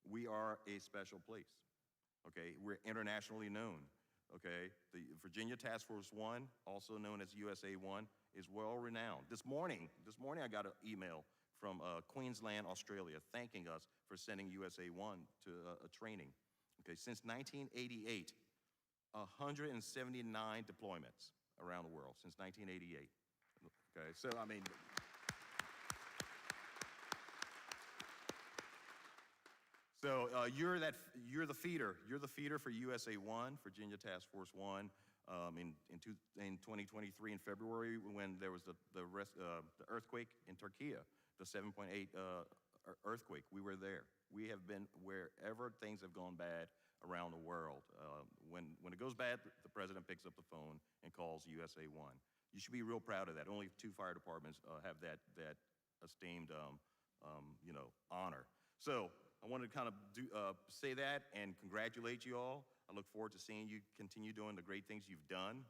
We are a special place, okay? We're internationally known, okay? The Virginia Task Force 1, also known as USA 1, is well-renowned. This morning I got an email from Queensland, Australia, thanking us for sending USA 1 to a training. Okay, since 1988, 179 deployments around the world, since 1988. Okay, so I mean, so you're the feeder. You're the feeder for USA 1, Virginia Task Force 1. In 2023 in February, when there was the earthquake in Turkey, the 7.8 earthquake, we were there. We have been wherever things have gone bad around the world. When it goes bad, the president picks up the phone and calls USA 1. You should be real proud of that. Only 2 fire departments have that esteemed honor. So I wanted to kind of say that and congratulate you all. I look forward to seeing you continue doing the great things you've done,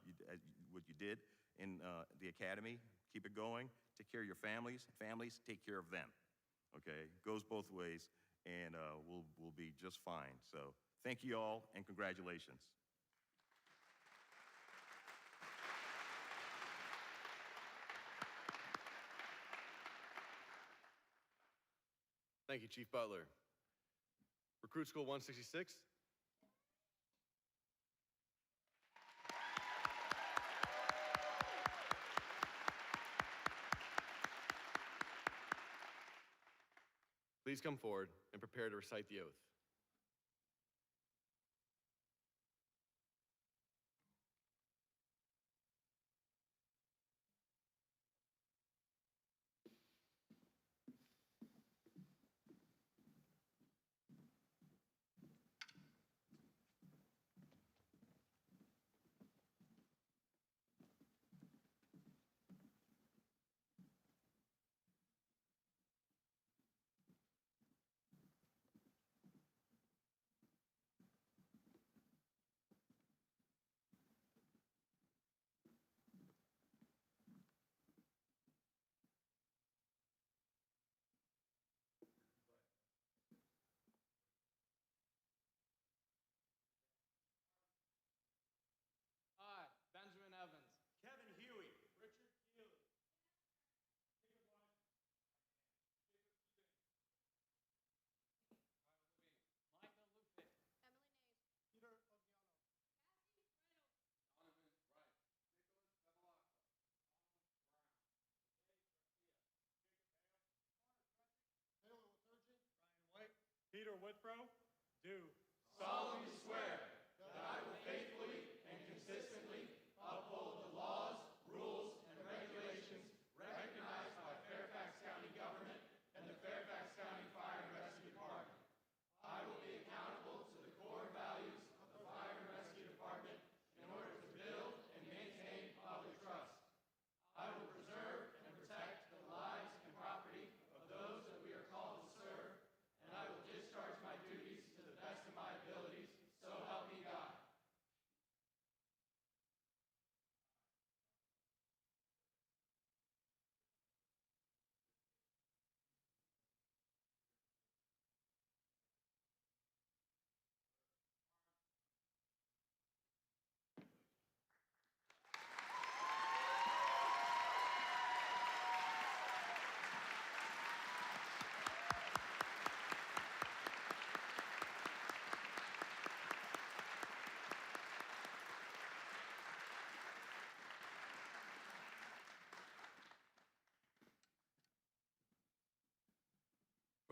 what you did in the academy. Keep it going. Take care of your families. Families, take care of them. Okay, goes both ways, and we'll be just fine. So thank you all, and congratulations. Thank you, Chief Butler. Recruit School 166. Please come forward and prepare to recite the oath. I, Benjamin Evans, Kevin Huey, Richard Keeley, Jacob Washington, Michael Lupick, Emily Nays, Peter Ognano, Kathy Reynolds, Donovan Wright, Nicholas Bevilacqua, Tom Brown, Jay Garcia, Jacob Hale, Connor Frederick, Taylor Laturgi, Ryan White, Peter Whitbro, do solemnly swear that I will faithfully and consistently uphold the laws, rules, and regulations recognized by Fairfax County government and the Fairfax County Fire and Rescue Department. I will be accountable to the core values of the Fire and Rescue Department in order to build and maintain public trust. I will preserve and protect the lives and property of those that we are called to serve, and I will discharge my duties to the best of my abilities, so help me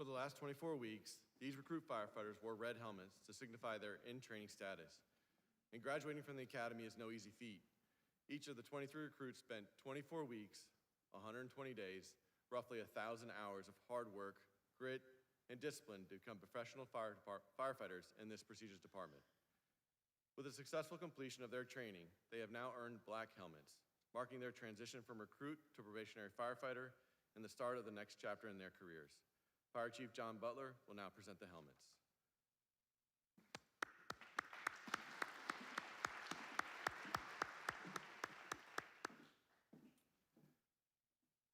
For the last 24 weeks, these recruit firefighters wore red helmets to signify their in-training status. And graduating from the academy is no easy feat. Each of the 23 recruits spent 24 weeks, 120 days, roughly 1,000 hours of hard work, grit, and discipline to become professional firefighters in this prestigious department. With the successful completion of their training, they have now earned black helmets, marking their transition from recruit to probationary firefighter and the start of the next chapter in their careers. Fire Chief John Butler will now present the helmets.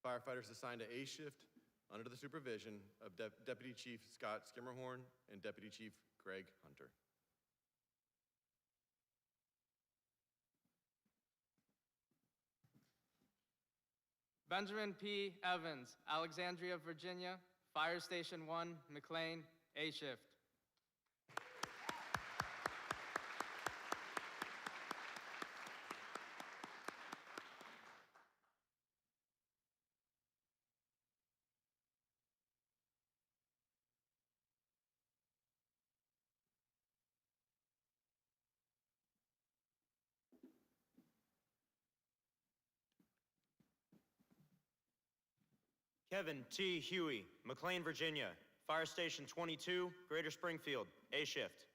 Firefighters assigned to A shift under the supervision of Deputy Chief Scott Skimmerhorn and Deputy Chief Greg Hunter. Benjamin P. Evans, Alexandria, Virginia, Fire Station 1, McLean, A shift. Kevin T. Huey, McLean, Virginia, Fire Station 22, Greater Springfield, A shift.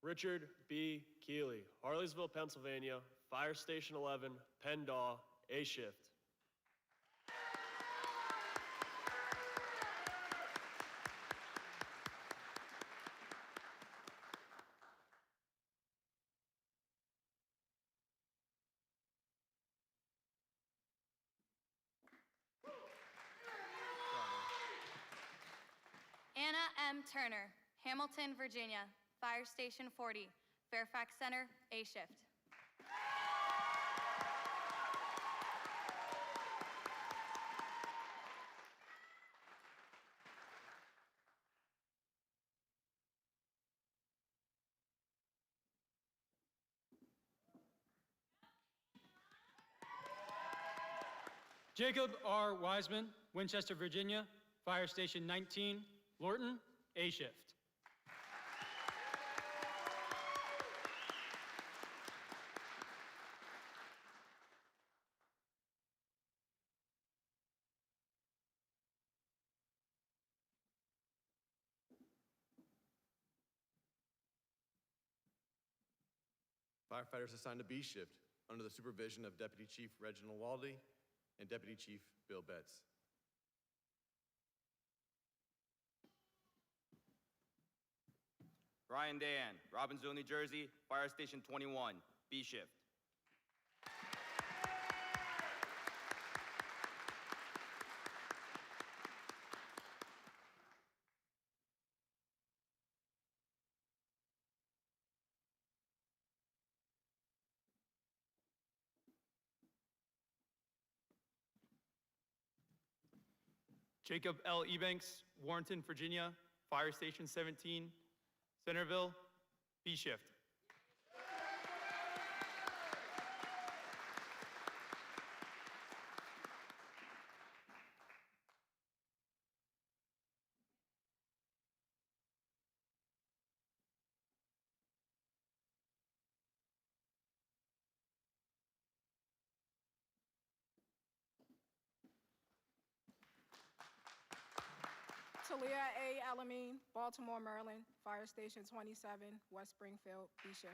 Richard B. Keeley, Harleysville, Pennsylvania, Fire Station 11, Pendaw, A shift. Anna M. Turner, Hamilton, Virginia, Fire Station 40, Fairfax Center, A shift. Jacob R. Wiseman, Winchester, Virginia, Fire Station 19, Lorton, A shift. Firefighters assigned to B shift under the supervision of Deputy Chief Reginald Waldy and Deputy Chief Bill Betts. Ryan Dan, Robbinsville, New Jersey, Fire Station 21, B shift. Jacob L. Ebanks, Warrenton, Virginia, Fire Station 17, Centerville, B shift. Talia A. Alameen, Baltimore, Maryland, Fire Station 27, West Springfield, B shift.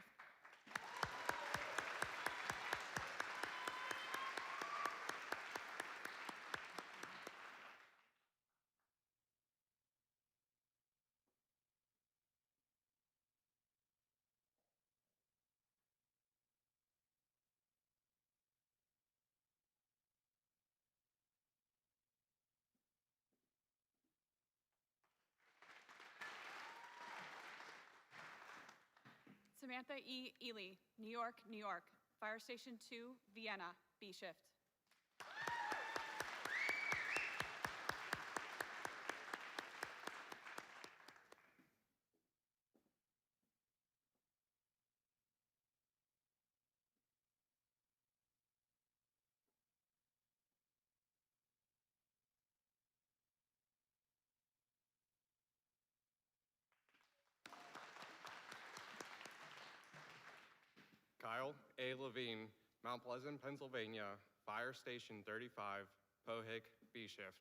Samantha E. Ely, New York, New York, Fire Station 2, Vienna, B shift. Kyle A. Levine, Mount Pleasant, Pennsylvania, Fire Station 35, Pohick, B Shift.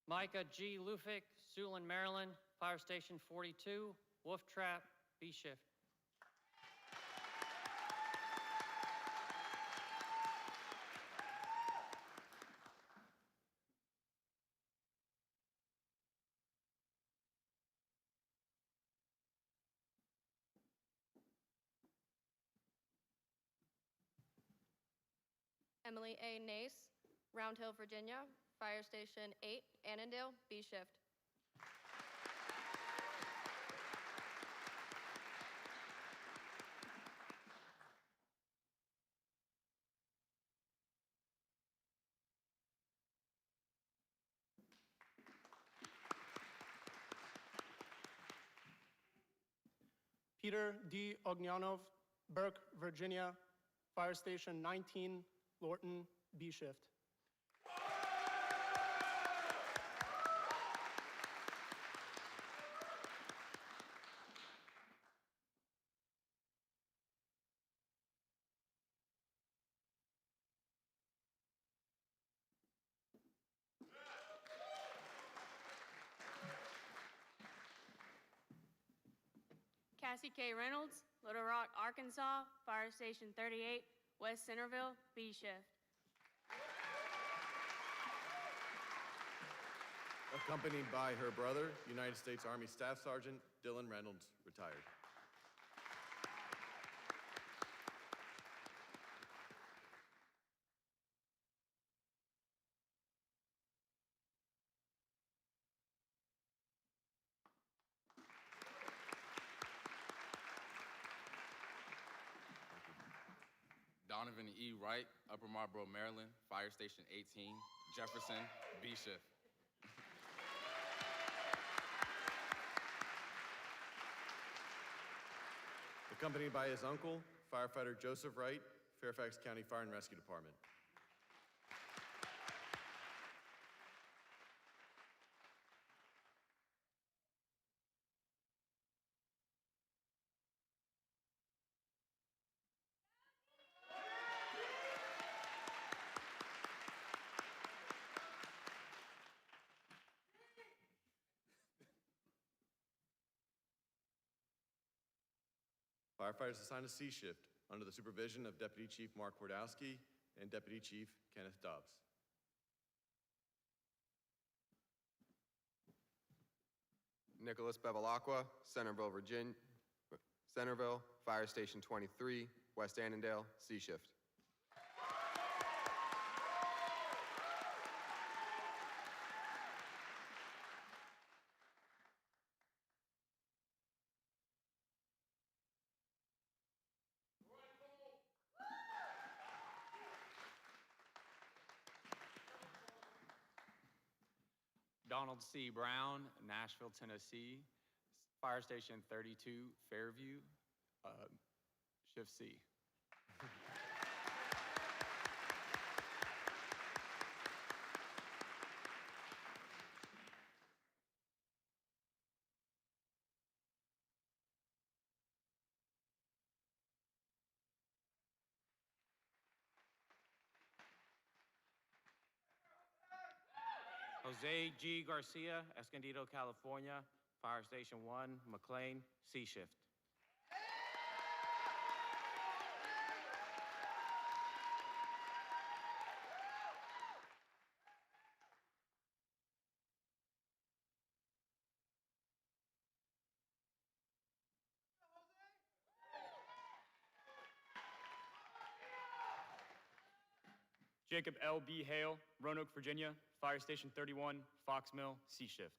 Micah G. Lufick, Siouxland, Maryland, Fire Station 42, Wolf Trap, B Shift. Emily A. Nace, Round Hill, Virginia, Fire Station 8, Annandale, B Shift. Peter D. Ognyanov, Burke, Virginia, Fire Station 19, Lorton, B Shift. Cassie K. Reynolds, Little Rock, Arkansas, Fire Station 38, West Centerville, B Shift. Accompanied by her brother, United States Army Staff Sergeant Dylan Reynolds, retired. Donovan E. Wright, Upper Marlboro, Maryland, Fire Station 18, Jefferson, B Shift. Accompanied by his uncle, firefighter Joseph Wright, Fairfax County Fire and Rescue Department. Firefighters assigned to C Shift under the supervision of Deputy Chief Mark Wardowski and Deputy Chief Kenneth Dobbs. Nicholas Bevilacqua, Centerville, Virginia, Centerville, Fire Station 23, West Annandale, C Shift. Donald C. Brown, Nashville, Tennessee, Fire Station 32, Fairview, Shift C. Jose G. Garcia, Escondido, California, Fire Station 1, McLean, C Shift. Jacob L. B. Hale, Roanoke, Virginia, Fire Station 31, Fox Mill, C Shift.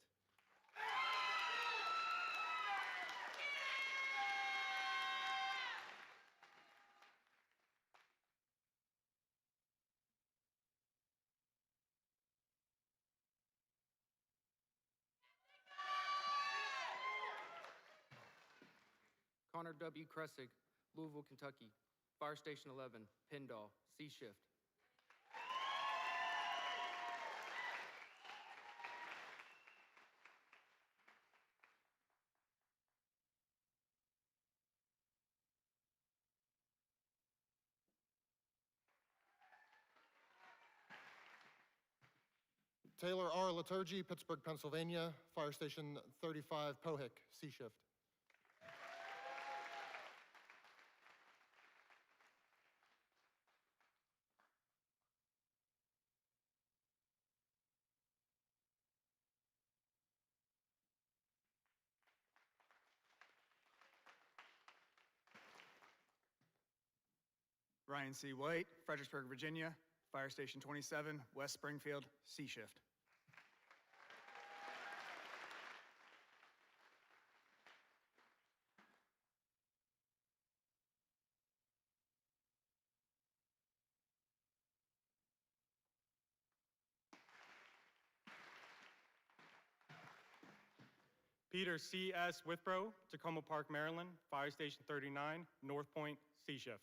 Connor W. Kressig, Louisville, Kentucky. Fire Station 11, Pindall, C shift. Taylor R. Liturgy, Pittsburgh, Pennsylvania, Fire Station 35, Pohick, C shift. Ryan C. White, Fredericksburg, Virginia, Fire Station 27, West Springfield, C shift. Peter C.S. Withrow, Tacoma Park, Maryland, Fire Station 39, North Point, C shift.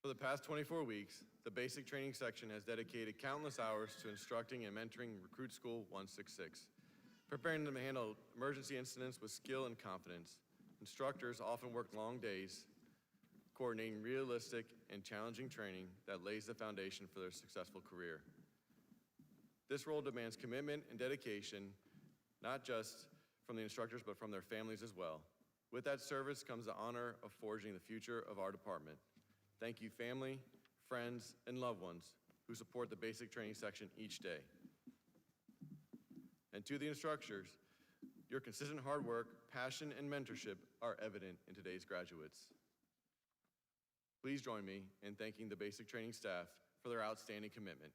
For the past 24 weeks, the basic training section has dedicated countless hours to instructing and mentoring Recruit School 166, preparing them to handle emergency incidents with skill and confidence. Instructors often work long days, coordinating realistic and challenging training that lays the foundation for their successful career. This role demands commitment and dedication, not just from the instructors, but from their families as well. With that service comes the honor of forging the future of our department. Thank you, family, friends, and loved ones who support the basic training section each day. And to the instructors, your consistent hard work, passion, and mentorship are evident in today's graduates. Please join me in thanking the basic training staff for their outstanding commitment.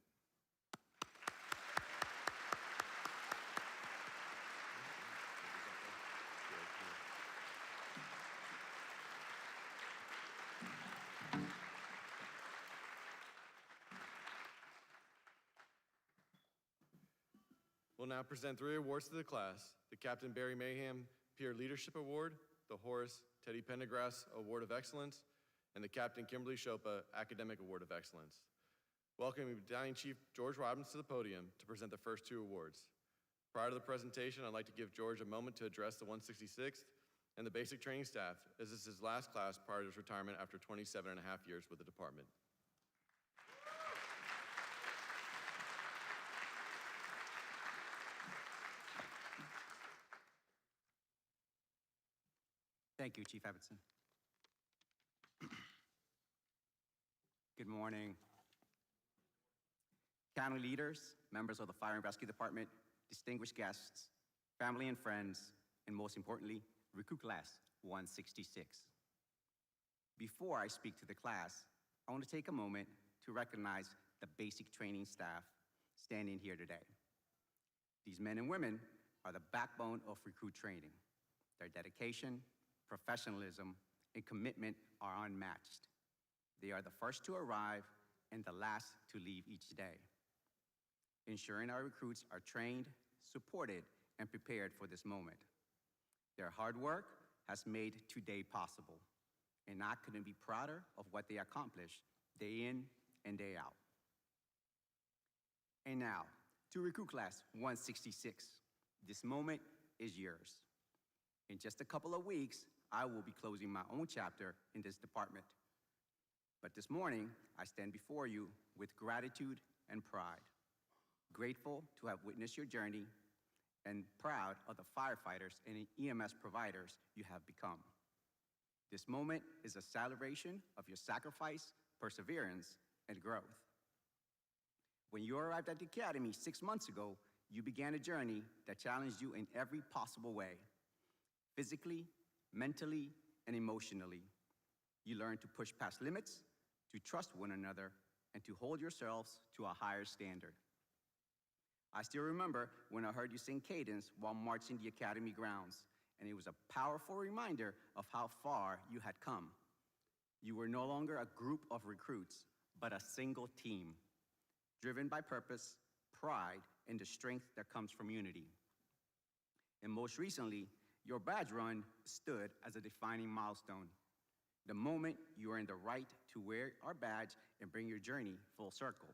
We'll now present 3 awards to the class: the Captain Barry Mayhem Peer Leadership Award, the Horace Teddy Pendergrass Award of Excellence, and the Captain Kimberly Chopa Academic Award of Excellence. Welcoming Battalion Chief George Robbins to the podium to present the first 2 awards. Prior to the presentation, I'd like to give George a moment to address the 166th and the basic training staff, as this is his last class prior to his retirement after 27.5 years with the department. Thank you, Chief Evertson. Good morning. County leaders, members of the Fire and Rescue Department, distinguished guests, family and friends, and most importantly, Recruit Class 166. Before I speak to the class, I want to take a moment to recognize the basic training staff standing here today. These men and women are the backbone of recruit training. Their dedication, professionalism, and commitment are unmatched. They are the first to arrive and the last to leave each day, ensuring our recruits are trained, supported, and prepared for this moment. Their hard work has made today possible, and I couldn't be prouder of what they accomplish day in and day out. And now, to Recruit Class 166. This moment is yours. In just a couple of weeks, I will be closing my own chapter in this department. But this morning, I stand before you with gratitude and pride. Grateful to have witnessed your journey and proud of the firefighters and EMS providers you have become. This moment is a celebration of your sacrifice, perseverance, and growth. When you arrived at the Academy 6 months ago, you began a journey that challenged you in every possible way, physically, mentally, and emotionally. You learn to push past limits, to trust one another, and to hold yourselves to a higher standard. I still remember when I heard you sing cadence while marching the academy grounds, and it was a powerful reminder of how far you had come. You were no longer a group of recruits, but a single team, driven by purpose, pride, and the strength that comes from unity. And most recently, your badge run stood as a defining milestone. The moment you earned the right to wear our badge and bring your journey full circle.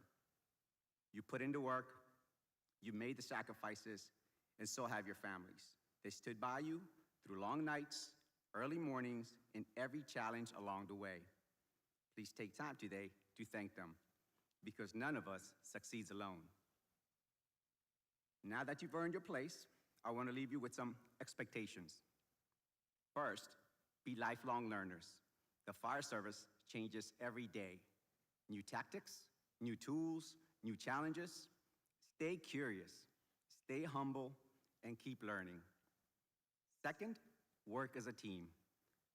You put in the work, you made the sacrifices, and so have your families. They stood by you through long nights, early mornings, and every challenge along the way. Please take time today to thank them, because none of us succeeds alone. Now that you've earned your place, I want to leave you with some expectations. First, be lifelong learners. The fire service changes every day. New tactics, new tools, new challenges. Stay curious, stay humble, and keep learning. Second, work as a team.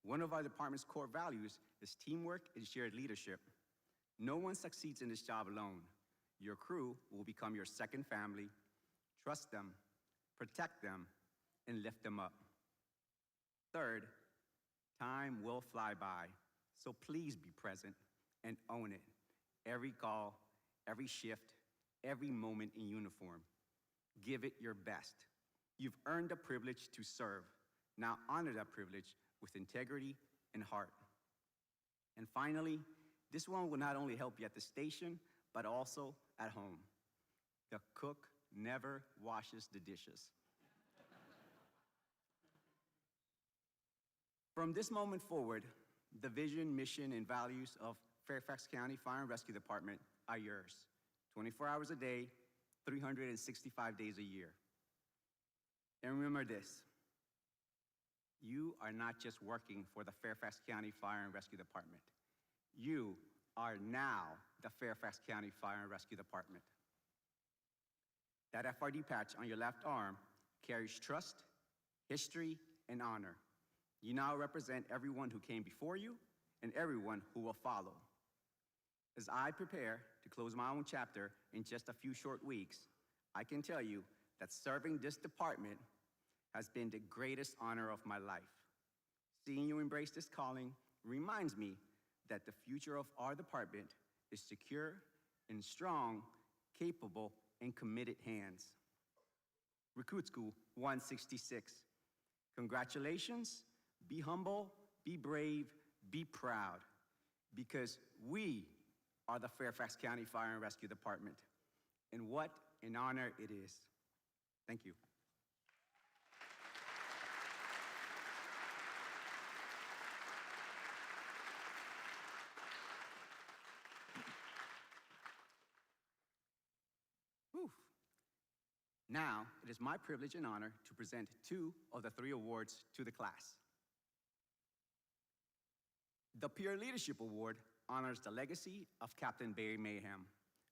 One of our department's core values is teamwork and shared leadership. No one succeeds in this job alone. Your crew will become your second family. Trust them, protect them, and lift them up. Third, time will fly by, so please be present and own it. Every call, every shift, every moment in uniform. Give it your best. You've earned the privilege to serve. Now honor that privilege with integrity and heart. And finally, this one will not only help you at the station, but also at home. The cook never washes the dishes. From this moment forward, the vision, mission, and values of Fairfax County Fire and Rescue Department are yours. 24 hours a day, 365 days a year. And remember this, you are not just working for the Fairfax County Fire and Rescue Department. You are now the Fairfax County Fire and Rescue Department. That FRD patch on your left arm carries trust, history, and honor. You now represent everyone who came before you and everyone who will follow. As I prepare to close my own chapter in just a few short weeks, I can tell you that serving this department has been the greatest honor of my life. Seeing you embrace this calling reminds me that the future of our department is secure in strong, capable, and committed hands. Recruit School 166. Congratulations, be humble, be brave, be proud, because we are the Fairfax County Fire and Rescue Department. And what an honor it is. Thank you. Whew. Now, it is my privilege and honor to present 2 of the 3 awards to the class. The Peer Leadership Award honors the legacy of Captain Barry Mayhem,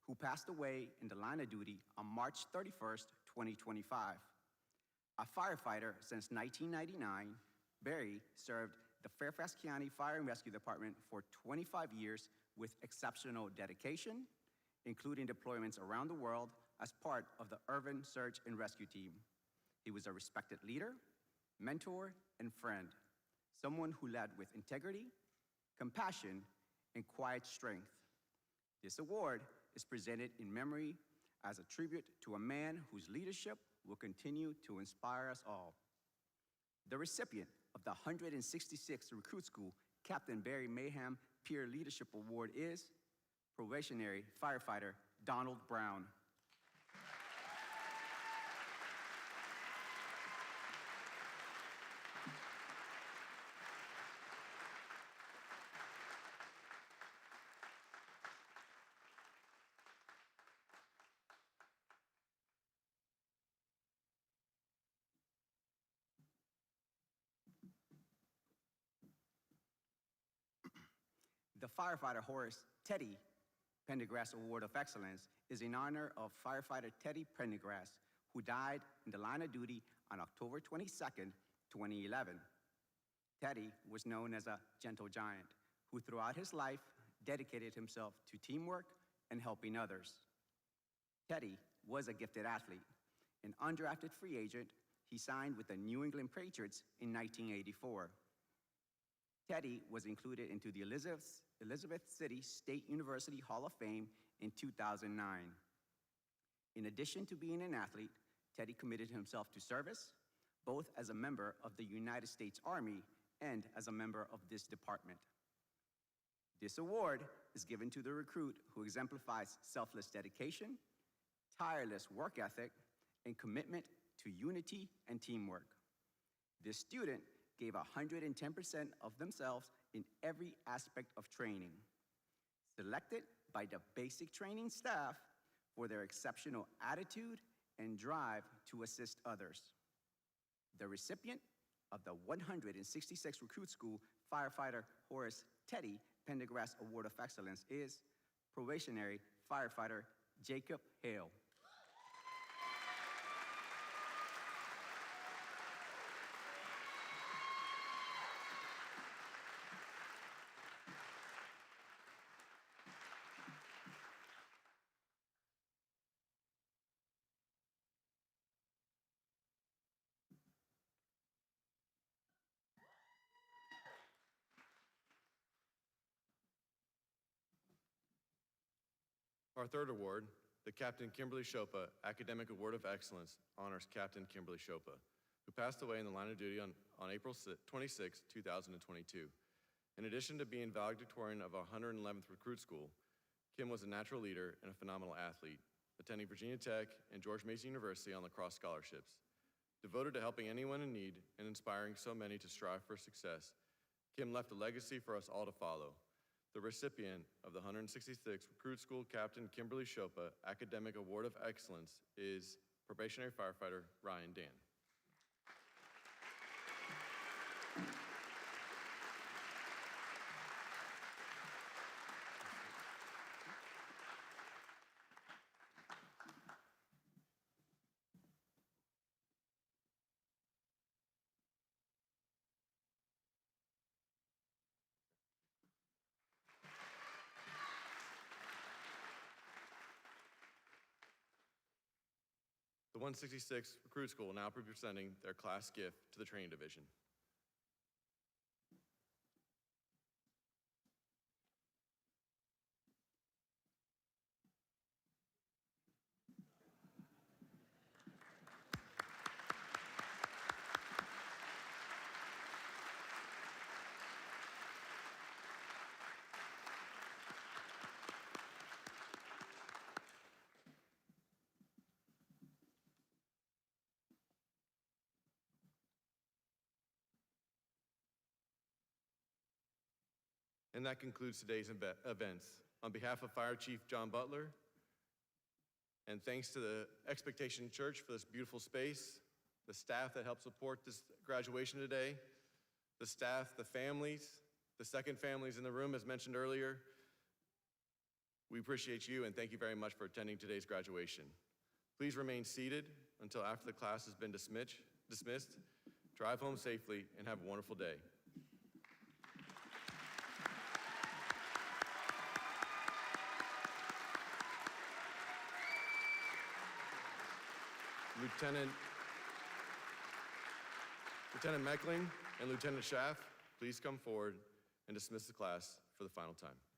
who passed away in the line of duty on March 31st, 2025. A firefighter since 1999, Barry served the Fairfax County Fire and Rescue Department for 25 years with exceptional dedication, including deployments around the world as part of the Urban Search and Rescue Team. He was a respected leader, mentor, and friend, someone who led with integrity, compassion, and quiet strength. This award is presented in memory as a tribute to a man whose leadership will continue to inspire us all. The recipient of the 166th Recruit School Captain Barry Mayhem Peer Leadership Award is probationary firefighter Donald Brown. The Firefighter Horace Teddy Pendergrass Award of Excellence is in honor of firefighter Teddy Pendergrass, who died in the line of duty on October 22nd, 2011. Teddy was known as a gentle giant who throughout his life dedicated himself to teamwork and helping others. Teddy was a gifted athlete. An undrafted free agent, he signed with the New England Patriots in 1984. Teddy was included into the Elizabeth City State University Hall of Fame in 2009. In addition to being an athlete, Teddy committed himself to service, both as a member of the United States Army and as a member of this department. This award is given to the recruit who exemplifies selfless dedication, tireless work ethic, and commitment to unity and teamwork. This student gave 110% of themselves in every aspect of training. Selected by the basic training staff for their exceptional attitude and drive to assist others. The recipient of the 166 Recruit School Firefighter Horace Teddy Pendergrass Award of Excellence is probationary firefighter Jacob Hale. Our third award, the Captain Kimberly Chopa Academic Award of Excellence, honors Captain Kimberly Chopa, who passed away in the line of duty on April 26, 2022. In addition to being valedictorian of 111th Recruit School, Kim was a natural leader and a phenomenal athlete, attending Virginia Tech and George Mason University on lacrosse scholarships. Devoted to helping anyone in need and inspiring so many to strive for success, Kim left a legacy for us all to follow. The recipient of the 166th Recruit School Captain Kimberly Chopa Academic Award of Excellence is probationary firefighter Ryan Dan. The 166th Recruit School will now be presenting their class gift to the training division. And that concludes today's events. On behalf of Fire Chief John Butler, and thanks to the Expectation Church for this beautiful space, the staff that helped support this graduation today, the staff, the families, the second families in the room as mentioned earlier, we appreciate you and thank you very much for attending today's graduation. Please remain seated until after the class has been dismissed. Drive home safely and have a wonderful day. Lieutenant Meckling and Lieutenant Schaff, please come forward and dismiss the class for the final time.